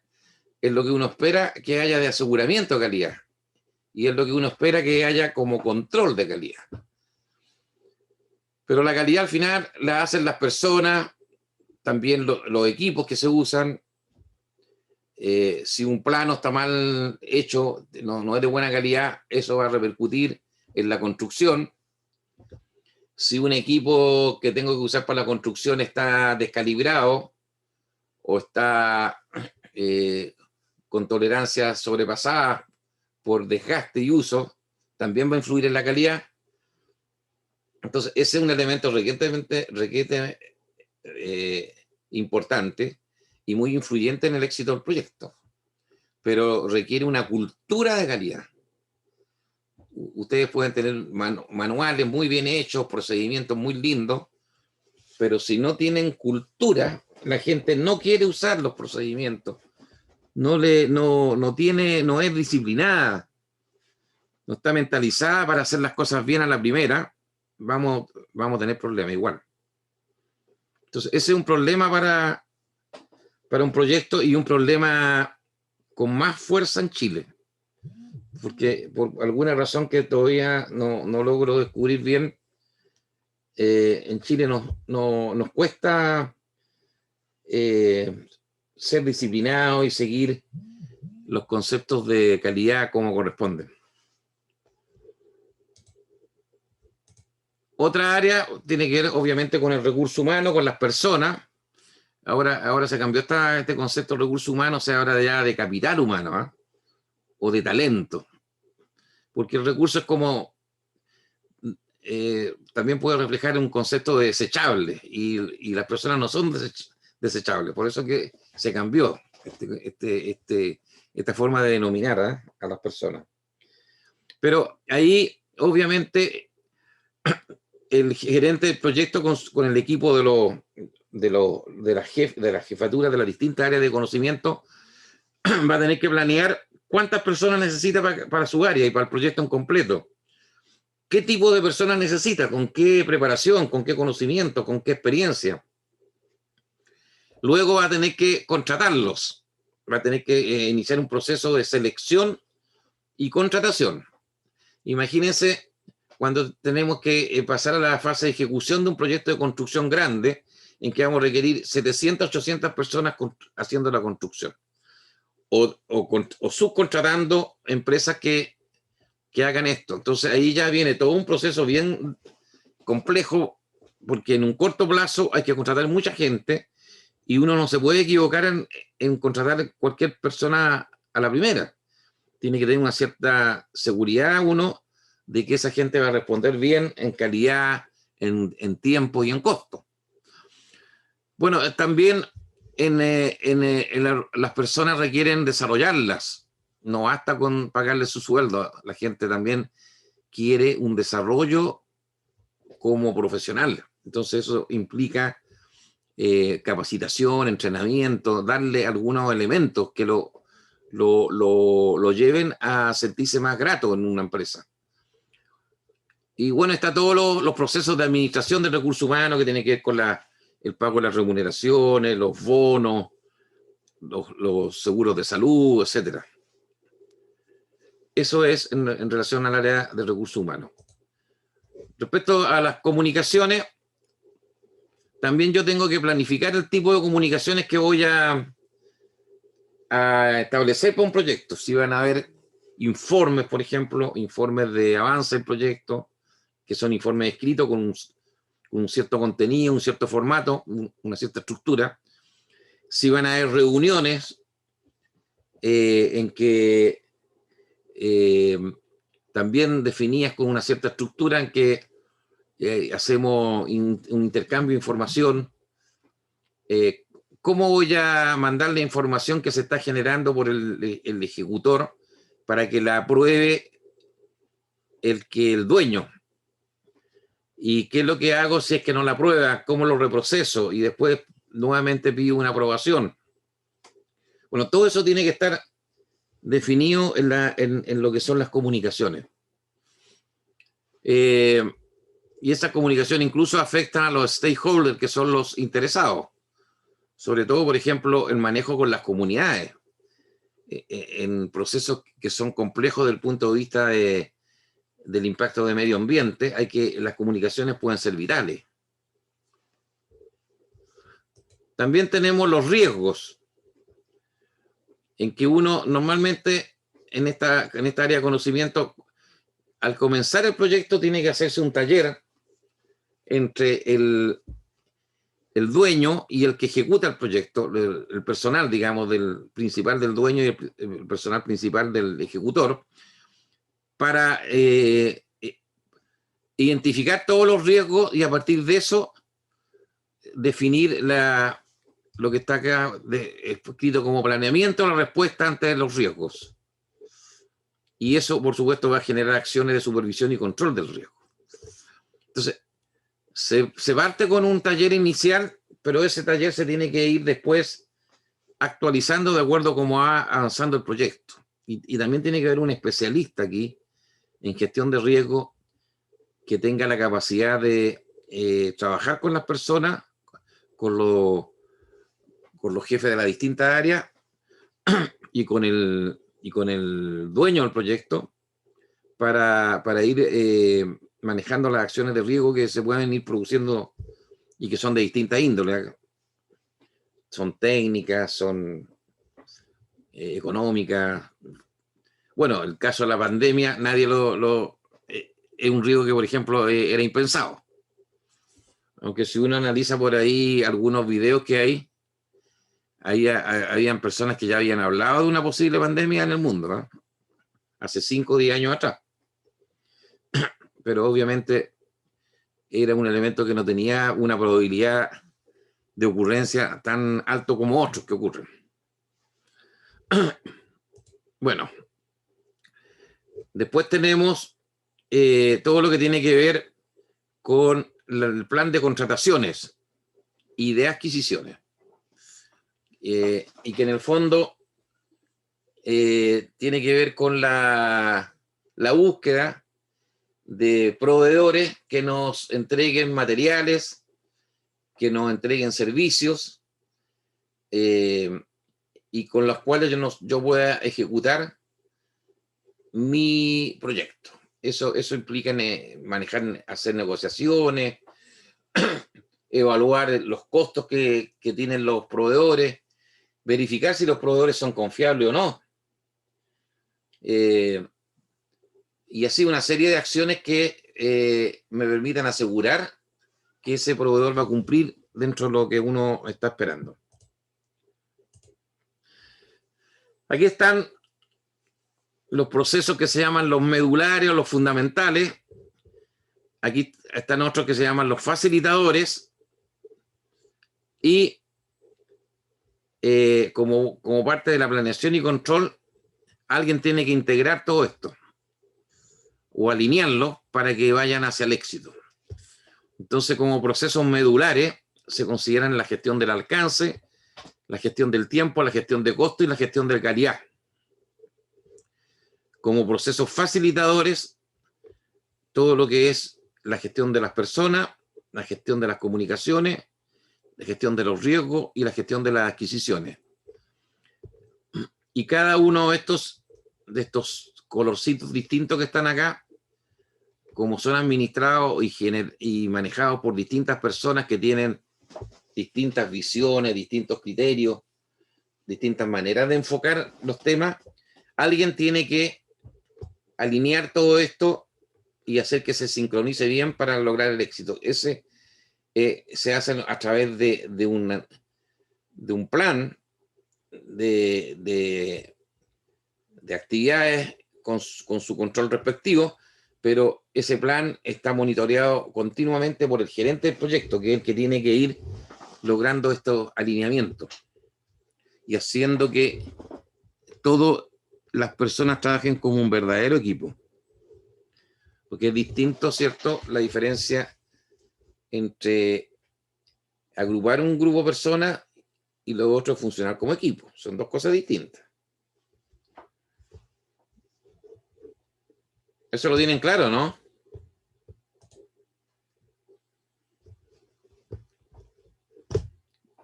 Es lo que uno espera que haya de aseguramiento de calidad. Y es lo que uno espera que haya como control de calidad. Pero la calidad al final la hacen las personas, también los equipos que se usan. Si un plano está mal hecho, no es de buena calidad, eso va a repercutir en la construcción. Si un equipo que tengo que usar para la construcción está descalibrado o está con tolerancia sobrepasada por desgaste y uso, también va a influir en la calidad. Entonces, ese es un elemento requete importante y muy influyente en el éxito del proyecto, pero requiere una cultura de calidad. Ustedes pueden tener manuales muy bien hechos, procedimientos muy lindos, pero si no tienen cultura, la gente no quiere usar los procedimientos, no es disciplinada, no está mentalizada para hacer las cosas bien a la primera, vamos a tener problemas igual. Entonces, ese es un problema para un proyecto y un problema con más fuerza en Chile. Porque por alguna razón que todavía no logro descubrir bien, en Chile nos cuesta ser disciplinados y seguir los conceptos de calidad como corresponden. Otra área tiene que ver obviamente con el recurso humano, con las personas. Ahora se cambió este concepto de recurso humano, se habla ya de capital humano, ¿eh? O de talento. Porque el recurso es como, también puede reflejar un concepto de desechable, y las personas no son desechables. Por eso que se cambió esta forma de denominar a las personas. Pero ahí, obviamente, el gerente del proyecto con el equipo de la jefatura de las distintas áreas de conocimiento va a tener que planear ¿Cuántas personas necesita para su área y para el proyecto en completo? ¿Qué tipo de personas necesita? ¿Con qué preparación? ¿Con qué conocimiento? ¿Con qué experiencia? Luego va a tener que contratarlos. Va a tener que iniciar un proceso de selección y contratación. Imagínense cuando tenemos que pasar a la fase de ejecución de un proyecto de construcción grande, en que vamos a requerir 700, 800 personas haciendo la construcción. O subcontratando empresas que hagan esto. Entonces ahí ya viene todo un proceso bien complejo, porque en un corto plazo hay que contratar mucha gente y uno no se puede equivocar en contratar cualquier persona a la primera. Tiene que tener una cierta seguridad uno de que esa gente va a responder bien en calidad, en tiempo y en costo. Bueno, también las personas requieren desarrollarlas. No basta con pagarle su sueldo. La gente también quiere un desarrollo como profesional. Entonces eso implica capacitación, entrenamiento, darle algunos elementos que lo lleven a sentirse más grato en una empresa. Y bueno, está todos los procesos de administración de recursos humanos que tiene que ver con el pago de las remuneraciones, los bonos, los seguros de salud, etcétera. Eso es en relación al área de recursos humanos. Respecto a las comunicaciones, también yo tengo que planificar el tipo de comunicaciones que voy a establecer para un proyecto. Si van a haber informes, por ejemplo, informes de avance del proyecto, que son informes escritos con un cierto contenido, un cierto formato, una cierta estructura. Si van a haber reuniones en que también definidas con una cierta estructura en que hacemos un intercambio de información. ¿Cómo voy a mandar la información que se está generando por el ejecutor para que la apruebe el dueño? ¿Y qué es lo que hago si es que no la aprueba? ¿Cómo lo reproceso? Y después nuevamente pido una aprobación. Bueno, todo eso tiene que estar definido en lo que son las comunicaciones. Y esas comunicaciones incluso afectan a los stakeholders, que son los interesados. Sobre todo, por ejemplo, el manejo con las comunidades. En procesos que son complejos desde el punto de vista del impacto de medio ambiente, las comunicaciones pueden ser vitales. También tenemos los riesgos, en que uno normalmente en esta área de conocimiento, al comenzar el proyecto tiene que hacerse un taller entre el dueño y el que ejecuta el proyecto, el personal, digamos, del principal del dueño y el personal principal del ejecutor, para identificar todos los riesgos y a partir de eso definir lo que está acá escrito como planeamiento de la respuesta ante los riesgos. Y eso, por supuesto, va a generar acciones de supervisión y control del riesgo. Entonces, se parte con un taller inicial, pero ese taller se tiene que ir después actualizando de acuerdo a cómo va avanzando el proyecto. Y también tiene que haber un especialista aquí en gestión de riesgo que tenga la capacidad de trabajar con las personas, con los jefes de las distintas áreas y con el dueño del proyecto para ir manejando las acciones de riesgo que se pueden ir produciendo y que son de distinta índole. Son técnicas, son económicas. Bueno, el caso de la pandemia, nadie es un riesgo que, por ejemplo, era impensado. Aunque si uno analiza por ahí algunos videos que habían personas que ya habían hablado de una posible pandemia en el mundo, ¿no? Hace 5 o 10 años atrás. Pero obviamente era un elemento que no tenía una probabilidad de ocurrencia tan alto como otros que ocurren. Bueno, después tenemos todo lo que tiene que ver con el plan de contrataciones y de adquisiciones. Y que en el fondo tiene que ver con la búsqueda de proveedores que nos entreguen materiales, que nos entreguen servicios, y con los cuales yo pueda ejecutar mi proyecto. Eso implica manejar, hacer negociaciones, evaluar los costos que tienen los proveedores, verificar si los proveedores son confiables o no. Y así una serie de acciones que me permitan asegurar que ese proveedor va a cumplir dentro de lo que uno está esperando. Aquí están los procesos que se llaman los medulares o los fundamentales. Aquí están otros que se llaman los facilitadores. Y como parte de la planeación y control, alguien tiene que integrar todo esto o alinearlo para que vayan hacia el éxito. Entonces, como procesos medulares, se consideran la gestión del alcance, la gestión del tiempo, la gestión de costo y la gestión de calidad. Como procesos facilitadores, todo lo que es la gestión de las personas, la gestión de las comunicaciones, la gestión de los riesgos y la gestión de las adquisiciones. Y cada uno de estos colorcitos distintos que están acá, como son administrados y manejados por distintas personas que tienen distintas visiones, distintos criterios, distintas maneras de enfocar los temas, alguien tiene que alinear todo esto y hacer que se sincronice bien para lograr el éxito. Ese se hace a través de un plan de actividades con su control respectivo, pero ese plan está monitoreado continuamente por el gerente del proyecto, que es el que tiene que ir logrando estos alineamientos y haciendo que todas las personas trabajen como un verdadero equipo. Porque es distinto, ¿cierto?, la diferencia entre agrupar un grupo de personas y lo otro es funcionar como equipo. Son dos cosas distintas. Eso lo tienen claro, ¿no?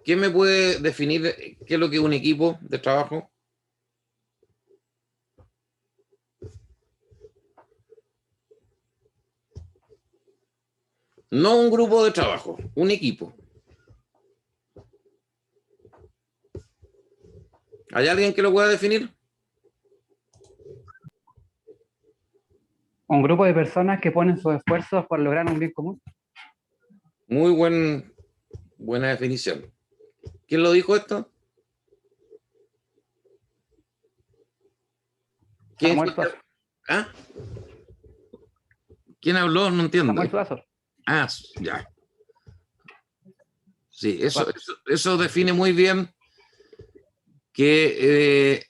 ¿Quién me puede definir qué es lo que es un equipo de trabajo? No un grupo de trabajo, un equipo. ¿Hay alguien que lo pueda definir? Un grupo de personas que ponen sus esfuerzos por lograr un bien común. Muy buena definición. ¿Quién lo dijo esto? ¿Quién Samuel Suazo. ¿Ah? ¿Quién habló? No entiendo. Samuel Suazo. Ah, ya. Sí, eso define muy bien que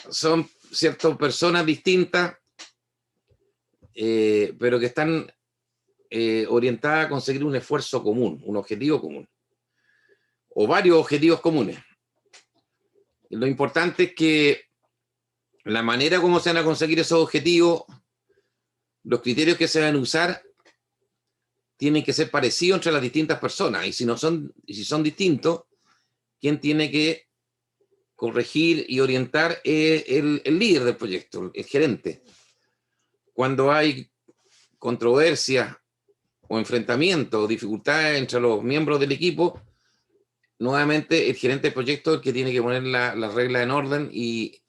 son ciertas personas distintas, pero que están orientadas a conseguir un esfuerzo común, un objetivo común, o varios objetivos comunes. Lo importante es que la manera como se van a conseguir esos objetivos, los criterios que se van a usar, tienen que ser parecidos entre las distintas personas. Y si son distintos, quien tiene que corregir y orientar es el líder del proyecto, el gerente. Cuando hay controversias o enfrentamientos o dificultades entre los miembros del equipo, nuevamente el gerente del proyecto es el que tiene que poner las reglas en orden y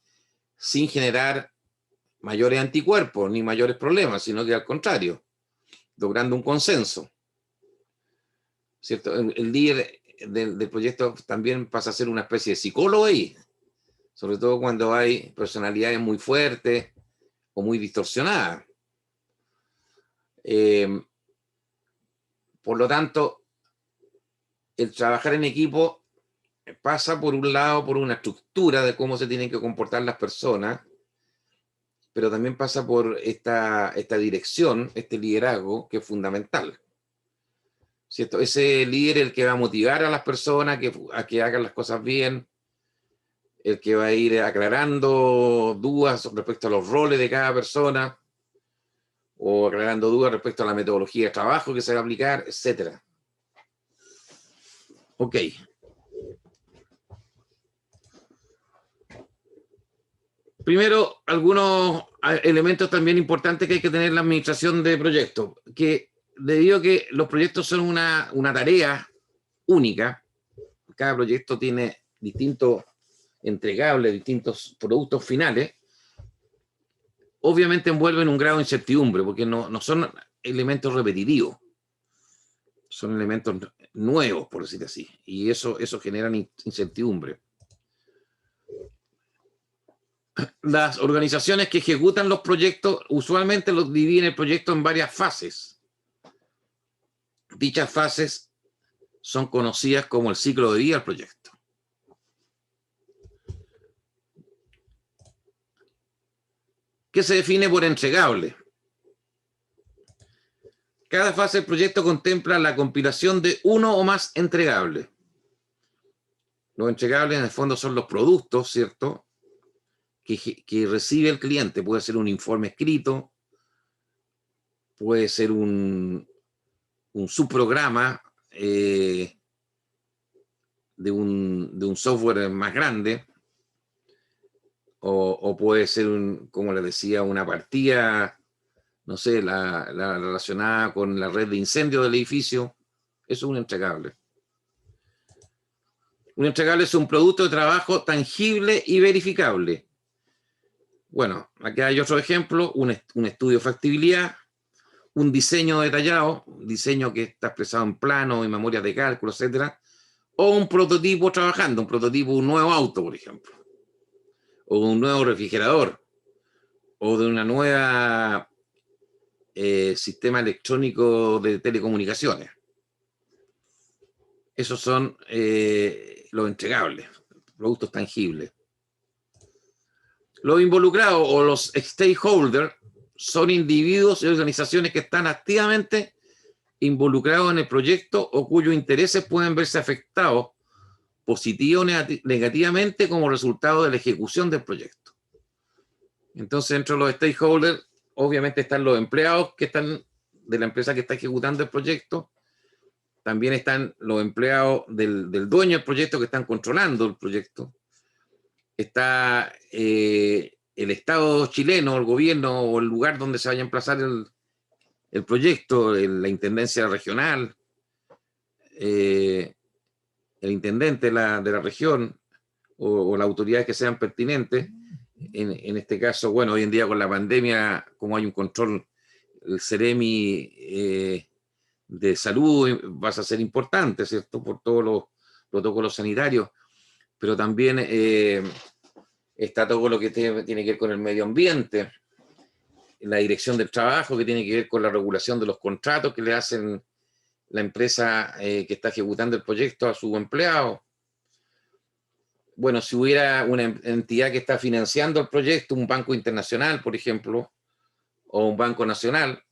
sin generar mayores anticuerpos ni mayores problemas, sino que al contrario, logrando un consenso. ¿Cierto? El líder del proyecto también pasa a ser una especie de psicólogo ahí, sobre todo cuando hay personalidades muy fuertes o muy distorsionadas. Por lo tanto, el trabajar en equipo pasa por un lado por una estructura de cómo se tienen que comportar las personas, pero también pasa por esta dirección, este liderazgo que es fundamental. ¿Cierto? Ese líder es el que va a motivar a las personas a que hagan las cosas bien, el que va a ir aclarando dudas respecto a los roles de cada persona, o aclarando dudas respecto a la metodología de trabajo que se va a aplicar, etc. Ok. Primero, algunos elementos también importantes que hay que tener en la administración de proyectos, que debido a que los proyectos son una tarea única, cada proyecto tiene distintos entregables, distintos productos finales, obviamente envuelven un grado de incertidumbre, porque no son elementos repetitivos, son elementos nuevos, por decir así, y eso genera incertidumbre. Las organizaciones que ejecutan los proyectos usualmente los dividen el proyecto en varias fases. Dichas fases son conocidas como el ciclo de vida del proyecto. ¿Qué se define por entregable? Cada fase del proyecto contempla la compilación de uno o más entregables. Los entregables en el fondo son los productos, ¿cierto?, que recibe el cliente. Puede ser un informe escrito, puede ser un subprograma de un software más grande, o puede ser, como les decía, una partida, no sé, la relacionada con la red de incendio del edificio. Eso es un entregable. Un entregable es un producto de trabajo tangible y verificable. Bueno, aquí hay otro ejemplo, un estudio de factibilidad, un diseño detallado, un diseño que está expresado en planos y memorias de cálculo, etcétera, o un prototipo trabajando, un prototipo de un nuevo auto, por ejemplo, o de un nuevo refrigerador, o de una nueva sistema electrónico de telecomunicaciones. Esos son los entregables, productos tangibles. Los involucrados o los stakeholders son individuos y organizaciones que están activamente involucrados en el proyecto o cuyos intereses pueden verse afectados positivo o negativamente como resultado de la ejecución del proyecto. Entonces, dentro de los stakeholders, obviamente están los empleados que están de la empresa que está ejecutando el proyecto. También están los empleados del dueño del proyecto que están controlando el proyecto. Está el Estado chileno, el gobierno o el lugar donde se vaya a emplazar el proyecto, la intendencia regional, el intendente de la región o las autoridades que sean pertinentes. En este caso, bueno, hoy en día con la pandemia, como hay un control, el Ceremi de salud va a ser importante, ¿cierto? Por todos los protocolos sanitarios, pero también está todo lo que tiene que ver con el medio ambiente, la dirección del trabajo, que tiene que ver con la regulación de los contratos que le hacen la empresa que está ejecutando el proyecto a su empleado. Bueno, si hubiera una entidad que está financiando el proyecto, un banco internacional, por ejemplo, o un banco nacional,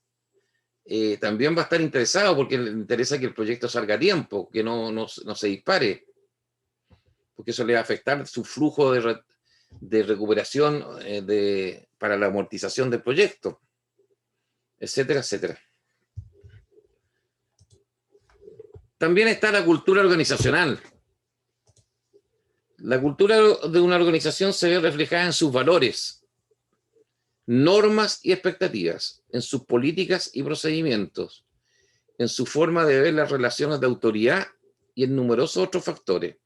también va a estar interesado porque le interesa que el proyecto salga a tiempo, que no se dispare, porque eso le va a afectar su flujo de recuperación para la amortización del proyecto, etcétera, etcétera. También está la cultura organizacional. La cultura de una organización se ve reflejada en sus valores, normas y expectativas, en sus políticas y procedimientos, en su forma de ver las relaciones de autoridad y en numerosos otros factores.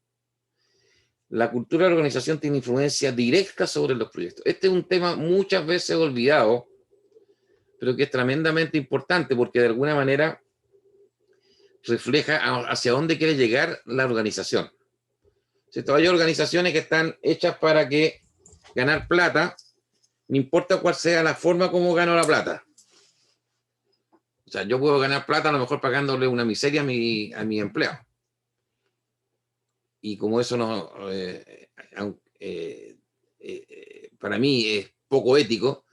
La cultura de la organización tiene influencia directa sobre los proyectos. Este es un tema muchas veces olvidado, pero que es tremendamente importante porque de alguna manera refleja hacia dónde quiere llegar la organización. ¿Cierto? Hay organizaciones que están hechas para que ganar plata, no importa cuál sea la forma como gano la plata. O sea, yo puedo ganar plata a lo mejor pagándole una miseria a mi empleado. Y como eso no, para mí es poco ético,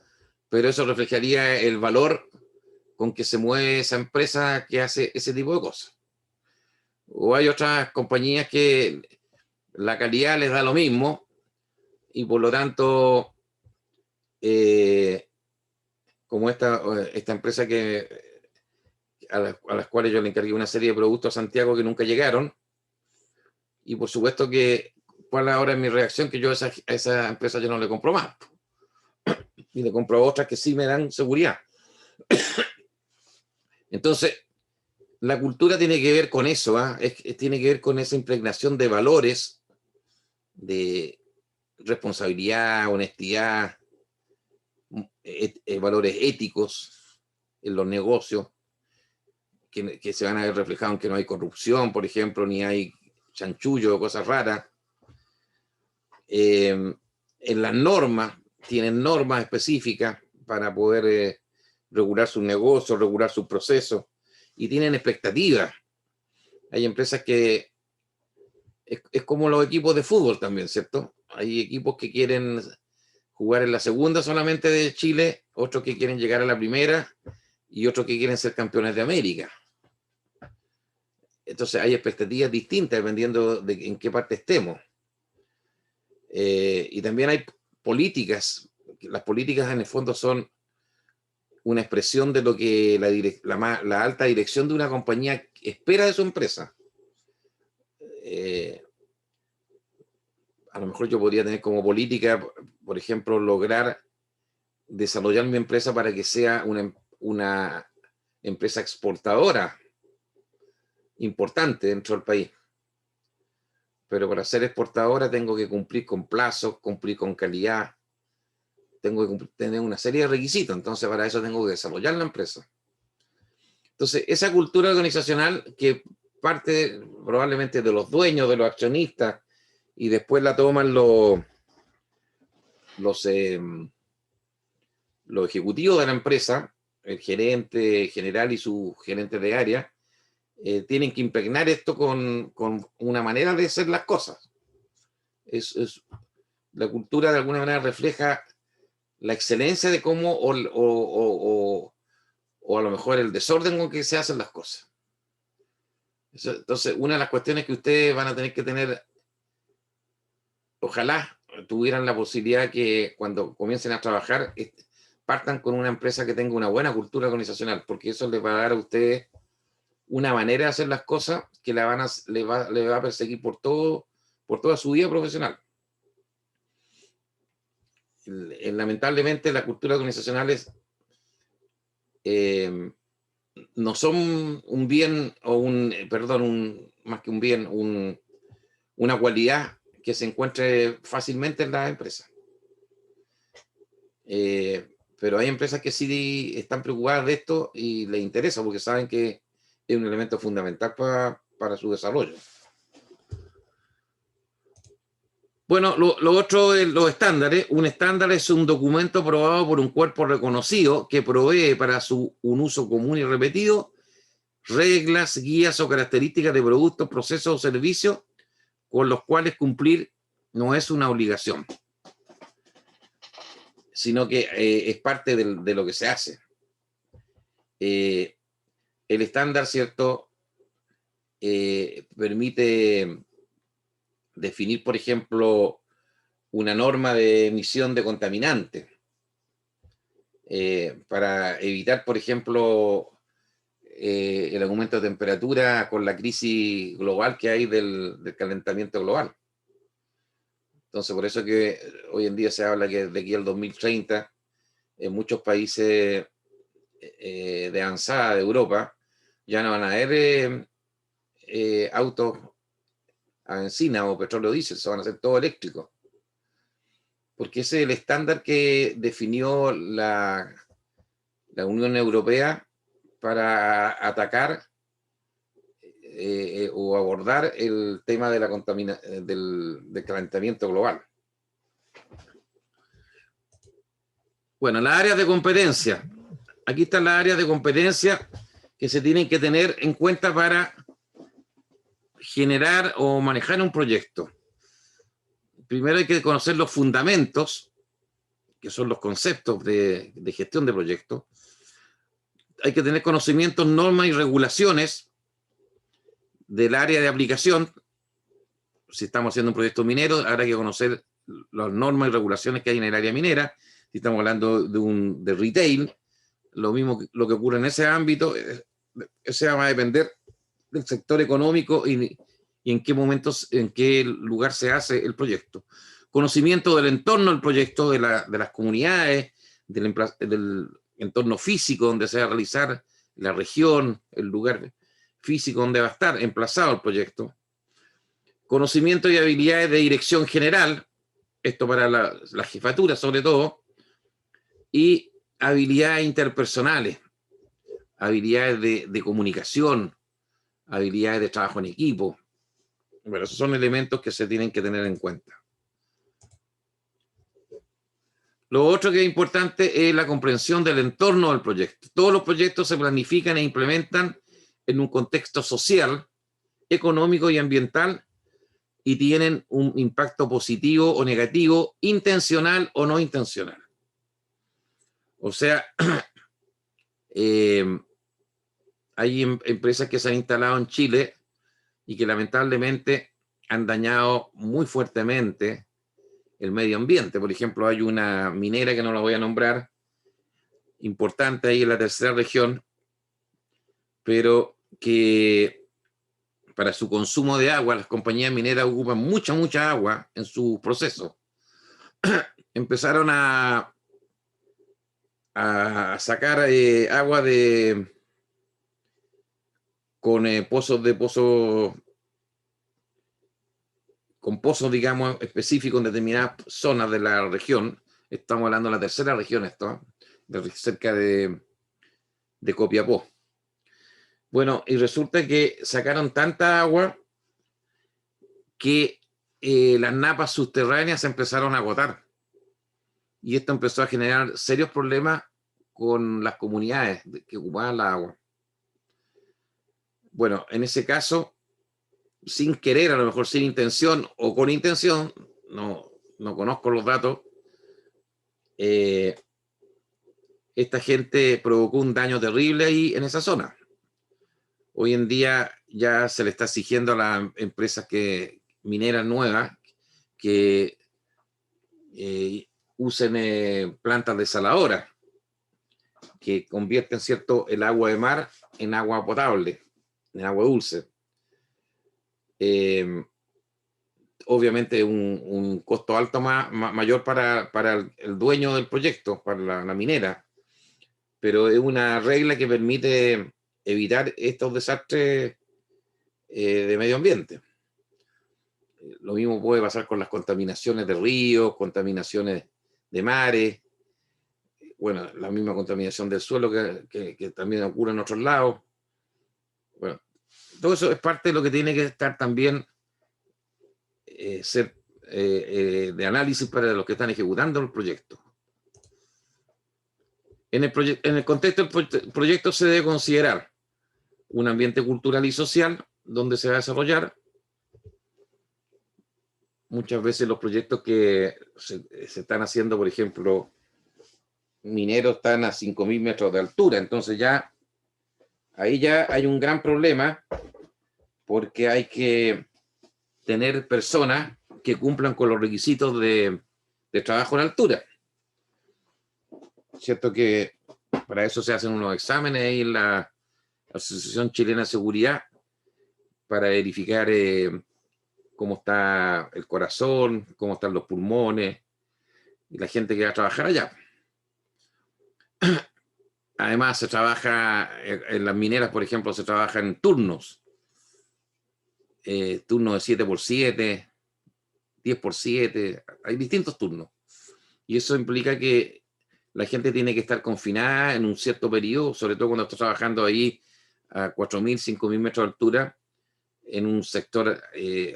pero eso reflejaría el valor con que se mueve esa empresa que hace ese tipo de cosas. O hay otras compañías que la calidad les da lo mismo, y por lo tanto, como esta empresa a las cuales yo le encargué una serie de productos a Santiago que nunca llegaron, y por supuesto que, ¿cuál ahora es mi reacción? Que yo a esa empresa yo no le compro más, y le compro a otras que sí me dan seguridad. Entonces, la cultura tiene que ver con eso, tiene que ver con esa impregnación de valores, de responsabilidad, honestidad, valores éticos en los negocios, que se van a ver reflejados en que no hay corrupción, por ejemplo, ni hay chanchullo o cosas raras. En las normas, tienen normas específicas para poder regular sus negocios, regular sus procesos, y tienen expectativas. Hay empresas que es como los equipos de fútbol también, ¿cierto? Hay equipos que quieren jugar en la segunda solamente de Chile, otros que quieren llegar a la primera y otros que quieren ser campeones de América. Entonces hay expectativas distintas dependiendo de en qué parte estemos. Y también hay políticas. Las políticas en el fondo son una expresión de lo que la alta dirección de una compañía espera de su empresa. A lo mejor yo podría tener como política, por ejemplo, lograr desarrollar mi empresa para que sea una empresa exportadora importante dentro del país. Pero para ser exportadora tengo que cumplir con plazos, cumplir con calidad, tengo que tener una serie de requisitos, entonces para eso tengo que desarrollar la empresa. Entonces, esa cultura organizacional que parte probablemente de los dueños, de los accionistas, y después la toman los ejecutivos de la empresa, el gerente general y su gerente de área, tienen que impregnar esto con una manera de hacer las cosas. La cultura de alguna manera refleja la excelencia de cómo o a lo mejor el desorden con que se hacen las cosas. Entonces, una de las cuestiones que ustedes van a tener que tener, ojalá tuvieran la posibilidad que cuando comiencen a trabajar, partan con una empresa que tenga una buena cultura organizacional, porque eso les va a dar a ustedes una manera de hacer las cosas que le va a perseguir por toda su vida profesional. Lamentablemente, las culturas organizacionales no son un bien, más que un bien, una cualidad que se encuentre fácilmente en las empresas. Pero hay empresas que sí están preocupadas de esto y les interesa porque saben que es un elemento fundamental para su desarrollo. Bueno, lo otro es los estándares. Un estándar es un documento aprobado por un cuerpo reconocido que provee para un uso común y repetido reglas, guías o características de productos, procesos o servicios con los cuales cumplir no es una obligación, sino que es parte de lo que se hace. El estándar, ¿cierto? Permite definir, por ejemplo, una norma de emisión de contaminantes para evitar, por ejemplo, el aumento de temperatura con la crisis global que hay del calentamiento global. Entonces, por eso que hoy en día se habla que de aquí al 2030, en muchos países de avanzada de Europa, ya no van a haber autos a benzina o petróleo diésel, se van a hacer todo eléctrico. Porque ese es el estándar que definió la Unión Europea para atacar o abordar el tema de del calentamiento global. Bueno, las áreas de competencia. Aquí están las áreas de competencia que se tienen que tener en cuenta para generar o manejar un proyecto. Primero hay que conocer los fundamentos, que son los conceptos de gestión de proyectos. Hay que tener conocimientos, normas y regulaciones del área de aplicación. Si estamos haciendo un proyecto minero, habrá que conocer las normas y regulaciones que hay en el área minera. Si estamos hablando de retail, lo mismo que lo que ocurre en ese ámbito, ese va a depender del sector económico y en qué momentos, en qué lugar se hace el proyecto. Conocimiento del entorno del proyecto, de las comunidades, del entorno físico donde se va a realizar, la región, el lugar físico donde va a estar emplazado el proyecto. Conocimiento y habilidades de dirección general, esto para la jefatura sobre todo, y habilidades interpersonales, habilidades de comunicación, habilidades de trabajo en equipo. Bueno, esos son elementos que se tienen que tener en cuenta. Lo otro que es importante es la comprensión del entorno del proyecto. Todos los proyectos se planifican e implementan en un contexto social, económico y ambiental y tienen un impacto positivo o negativo, intencional o no intencional. O sea, hay empresas que se han instalado en Chile y que lamentablemente han dañado muy fuertemente el medio ambiente. Por ejemplo, hay una minera que no la voy a nombrar, importante ahí en la tercera región, pero que para su consumo de agua, las compañías mineras ocupan mucha agua en su proceso. Empezaron a sacar agua con pozos, digamos, específicos en determinadas zonas de la región. Estamos hablando de la tercera región, cerca de Copiapó. Bueno, y resulta que sacaron tanta agua que las napas subterráneas se empezaron a agotar. Y esto empezó a generar serios problemas con las comunidades que ocupaban la agua. Bueno, en ese caso, sin querer, a lo mejor sin intención o con intención, no conozco los datos, esta gente provocó un daño terrible ahí en esa zona. Hoy en día ya se le está exigiendo a las empresas mineras nuevas que usen plantas desaladoras que convierten, ¿cierto?, el agua de mar en agua potable, en agua dulce. Obviamente un costo alto mayor para el dueño del proyecto, para la minera, pero es una regla que permite evitar estos desastres de medio ambiente. Lo mismo puede pasar con las contaminaciones de ríos, contaminaciones de mares, bueno, la misma contaminación del suelo que también ocurre en otros lados. Bueno, todo eso es parte de lo que tiene que estar también ser de análisis para los que están ejecutando el proyecto. En el contexto del proyecto se debe considerar un ambiente cultural y social donde se va a desarrollar. Muchas veces los proyectos que se están haciendo, por ejemplo, mineros están a 5.000 metros de altura, entonces ahí ya hay un gran problema porque hay que tener personas que cumplan con los requisitos de trabajo en altura. Cierto que para eso se hacen unos exámenes ahí en la Asociación Chilena de Seguridad para verificar cómo está el corazón, cómo están los pulmones y la gente que va a trabajar allá. Además, se trabaja en las mineras, por ejemplo, se trabaja en turnos. Turnos de 7x7, 10x7, hay distintos turnos. Y eso implica que la gente tiene que estar confinada en un cierto periodo, sobre todo cuando está trabajando ahí a 4.000, 5.000 metros de altura, en un sector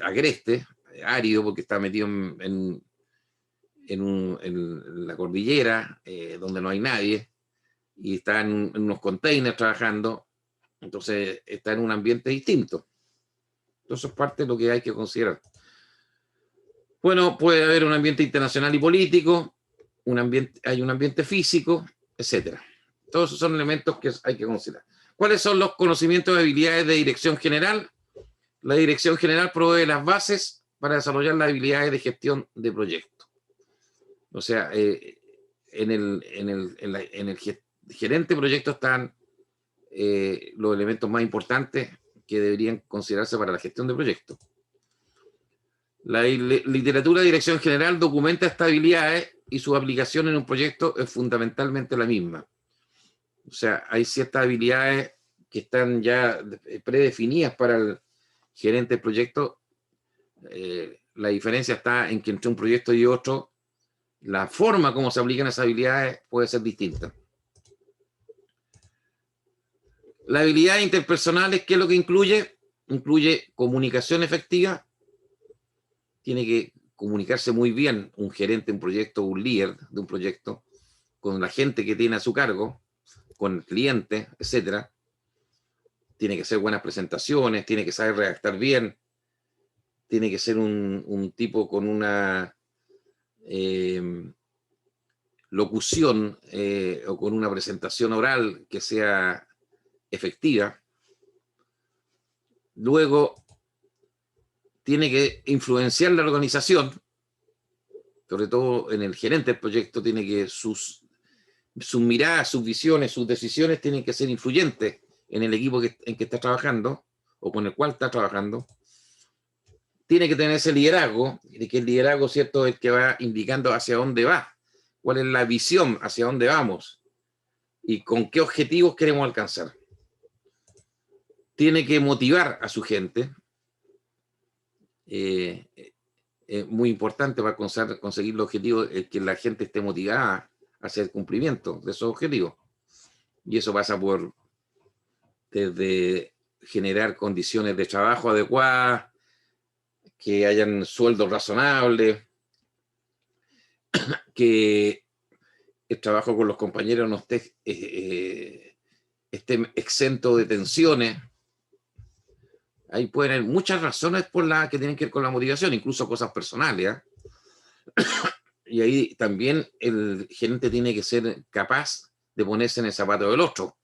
agreste, árido, porque está metido en la cordillera, donde no hay nadie, y está en unos containers trabajando, entonces está en un ambiente distinto. Entonces es parte de lo que hay que considerar. Bueno, puede haber un ambiente internacional y político, hay un ambiente físico, etcétera. Todos esos son elementos que hay que considerar. ¿Cuáles son los conocimientos y habilidades de dirección general? La dirección general provee las bases para desarrollar las habilidades de gestión de proyectos. O sea, en el gerente de proyecto están los elementos más importantes que deberían considerarse para la gestión de proyectos. La literatura de dirección general documenta estas habilidades y su aplicación en un proyecto es fundamentalmente la misma. O sea, hay ciertas habilidades que están ya predefinidas para el gerente de proyecto. La diferencia está en que entre un proyecto y otro, la forma como se aplican esas habilidades puede ser distinta. Las habilidades interpersonales, ¿qué es lo que incluye? Incluye comunicación efectiva. Tiene que comunicarse muy bien un gerente de un proyecto, un líder de un proyecto, con la gente que tiene a su cargo, con el cliente, etcétera. Tiene que hacer buenas presentaciones, tiene que saber redactar bien, tiene que ser un tipo con una locución o con una presentación oral que sea efectiva. Luego, tiene que influenciar la organización, sobre todo en el gerente del proyecto, tiene que sus miradas, sus visiones, sus decisiones tienen que ser influyentes en el equipo en que está trabajando o con el cual está trabajando. Tiene que tener ese liderazgo, y que el liderazgo, ¿cierto?, es el que va indicando hacia dónde va, cuál es la visión, hacia dónde vamos y con qué objetivos queremos alcanzar. Tiene que motivar a su gente. Es muy importante para conseguir los objetivos, que la gente esté motivada hacia el cumplimiento de esos objetivos. Y eso pasa por desde generar condiciones de trabajo adecuadas, que hayan sueldos razonables, que el trabajo con los compañeros no esté exento de tensiones. Ahí pueden haber muchas razones por las que tienen que ver con la motivación, incluso cosas personales, ¿eh? Y ahí también el gerente tiene que ser capaz de ponerse en el zapato del otro,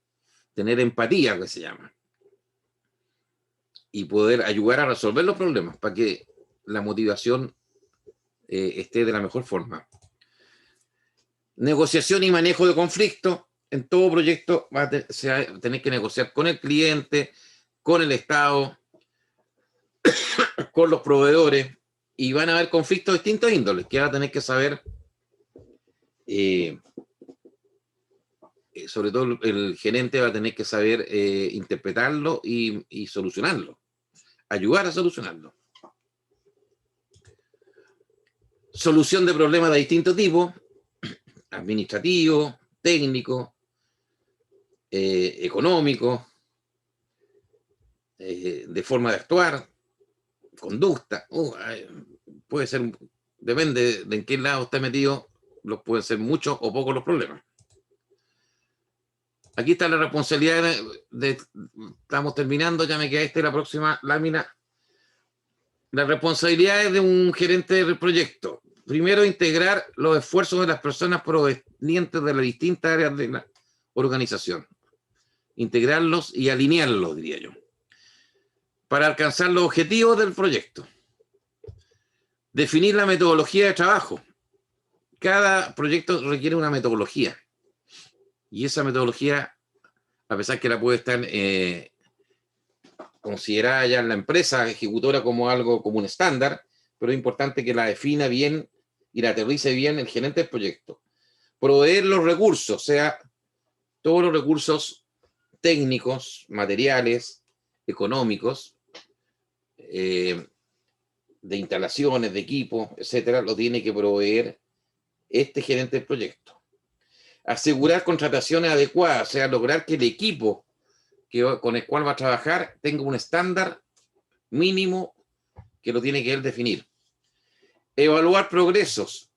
tener empatía, que se llama, y poder ayudar a resolver los problemas para que la motivación esté de la mejor forma. Negociación y manejo de conflictos. En todo proyecto se va a tener que negociar con el cliente, con el Estado, con los proveedores, y van a haber conflictos de distintos índoles que va a tener que saber, sobre todo el gerente va a tener que saber interpretarlo y solucionarlo, ayudar a solucionarlo. Solución de problemas de distintos tipos, administrativo, técnico, económico, de forma de actuar, conducta. Puede ser, depende de en qué lado esté metido, pueden ser muchos o pocos los problemas. Aquí está la responsabilidad estamos terminando, ya me queda la próxima lámina. Las responsabilidades de un gerente de proyecto. Primero, integrar los esfuerzos de las personas provenientes de las distintas áreas de la organización. Integrarlos y alinearlos, diría yo, para alcanzar los objetivos del proyecto. Definir la metodología de trabajo. Cada proyecto requiere una metodología. Y esa metodología, a pesar que la puede estar considerada ya en la empresa ejecutora como algo, como un estándar, pero es importante que la defina bien y la aterrice bien el gerente del proyecto. Proveer los recursos, o sea, todos los recursos técnicos, materiales, económicos, de instalaciones, de equipo, etcétera, lo tiene que proveer este gerente del proyecto. Asegurar contrataciones adecuadas, o sea, lograr que el equipo con el cual va a trabajar tenga un estándar mínimo que lo tiene que él definir. Evaluar progresos.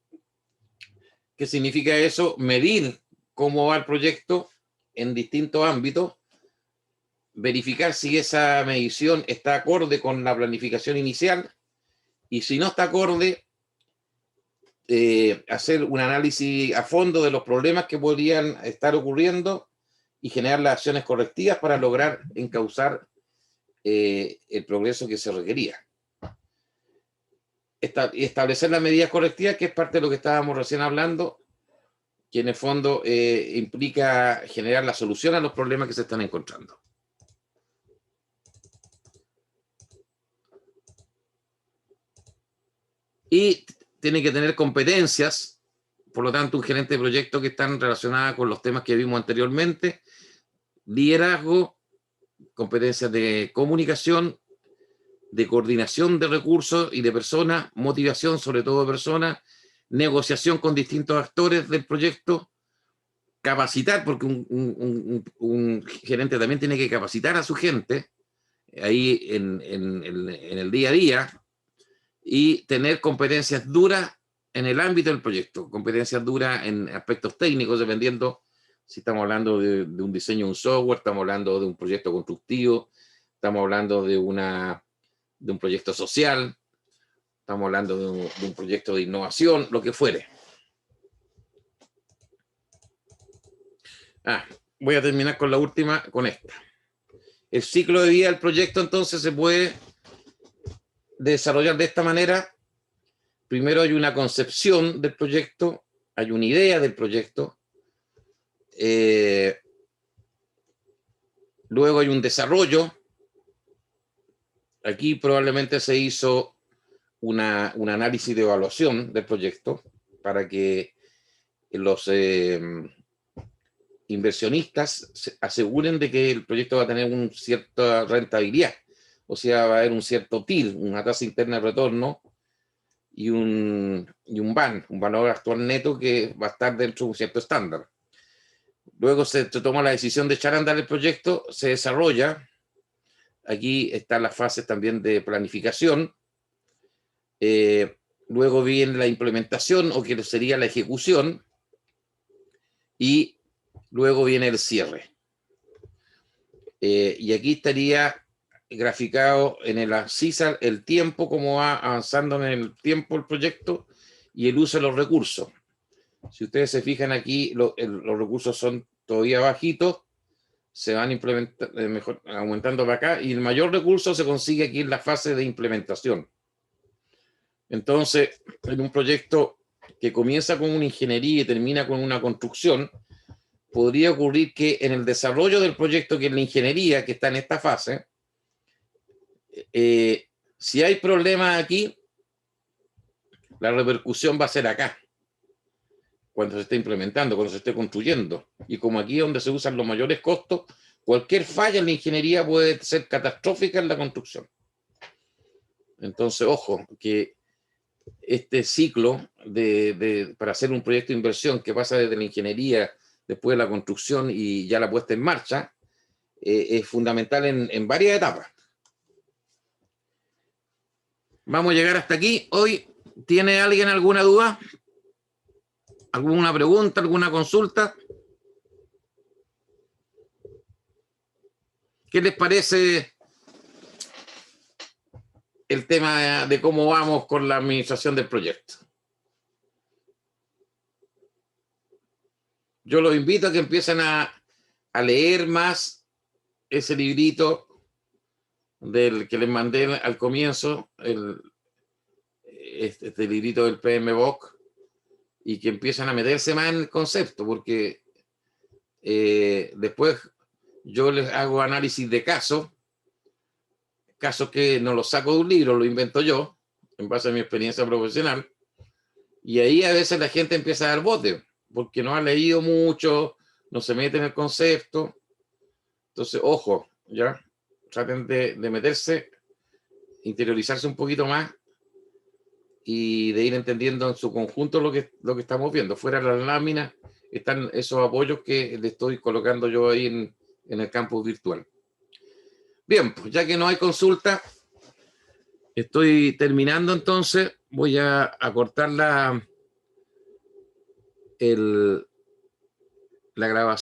¿Qué significa eso? Medir cómo va el proyecto en distintos ámbitos, verificar si esa medición está acorde con la planificación inicial, y si no está acorde, hacer un análisis a fondo de los problemas que podrían estar ocurriendo y generar las acciones correctivas para lograr encauzar el progreso que se requería. establecer las medidas correctivas, que es parte de lo que estábamos recién hablando, que en el fondo implica generar la solución a los problemas que se están encontrando. Y tiene que tener competencias, por lo tanto, un gerente de proyecto que están relacionadas con los temas que vimos anteriormente: liderazgo, competencias de comunicación, de coordinación de recursos y de personas, motivación sobre todo de personas, negociación con distintos actores del proyecto, capacitar, porque un gerente también tiene que capacitar a su gente ahí en el día a día, y tener competencias duras en el ámbito del proyecto, competencias duras en aspectos técnicos, dependiendo si estamos hablando de un diseño de un software, estamos hablando de un proyecto constructivo, estamos hablando de un proyecto social, estamos hablando de un proyecto de innovación, lo que fuere. Voy a terminar con la última, con esta. El ciclo de vida del proyecto, entonces, se puede desarrollar de esta manera. Primero hay una concepción del proyecto, hay una idea del proyecto, luego hay un desarrollo. Aquí probablemente se hizo un análisis de evaluación del proyecto para que los inversionistas se aseguren de que el proyecto va a tener una cierta rentabilidad, o sea, va a haber un cierto TIR, una tasa interna de retorno, y un VAN, un valor actual neto, que va a estar dentro de un cierto estándar. Luego se toma la decisión de echar a andar el proyecto, se desarrolla. Aquí están las fases también de planificación. Luego viene la implementación, o que sería la ejecución, y luego viene el cierre. Y aquí estaría graficado en el CISAR el tiempo, cómo va avanzando en el tiempo el proyecto, y el uso de los recursos. Si ustedes se fijan aquí, los recursos son todavía bajitos, se van aumentando para acá, y el mayor recurso se consigue aquí en la fase de implementación. Entonces, en un proyecto que comienza con una ingeniería y termina con una construcción, podría ocurrir que en el desarrollo del proyecto, que es la ingeniería, que está en esta fase, si hay problemas aquí, la repercusión va a ser acá, cuando se esté implementando, cuando se esté construyendo. Y como aquí es donde se usan los mayores costos, cualquier falla en la ingeniería puede ser catastrófica en la construcción. Entonces, ojo, que este ciclo para hacer un proyecto de inversión que pasa desde la ingeniería, después de la construcción y ya la puesta en marcha, es fundamental en varias etapas. Vamos a llegar hasta aquí. Hoy, ¿tiene alguien alguna duda? ¿Alguna pregunta? ¿Alguna consulta? ¿Qué les parece el tema de cómo vamos con la administración del proyecto? Yo los invito a que empiecen a leer más ese librito del que les mandé al comienzo, este librito del PMBOK, y que empiecen a meterse más en el concepto, porque después yo les hago análisis de casos que no los saco de un libro, lo invento yo, en base a mi experiencia profesional, y ahí a veces la gente empieza a dar bote, porque no ha leído mucho, no se mete en el concepto. Entonces, ojo, ya, traten de meterse, interiorizarse un poquito más, y de ir entendiendo en su conjunto lo que estamos viendo. Fuera de las láminas están esos apoyos que le estoy colocando yo ahí en el campus virtual. Bien, pues ya que no hay consulta, estoy terminando, entonces voy a cortar la grabación.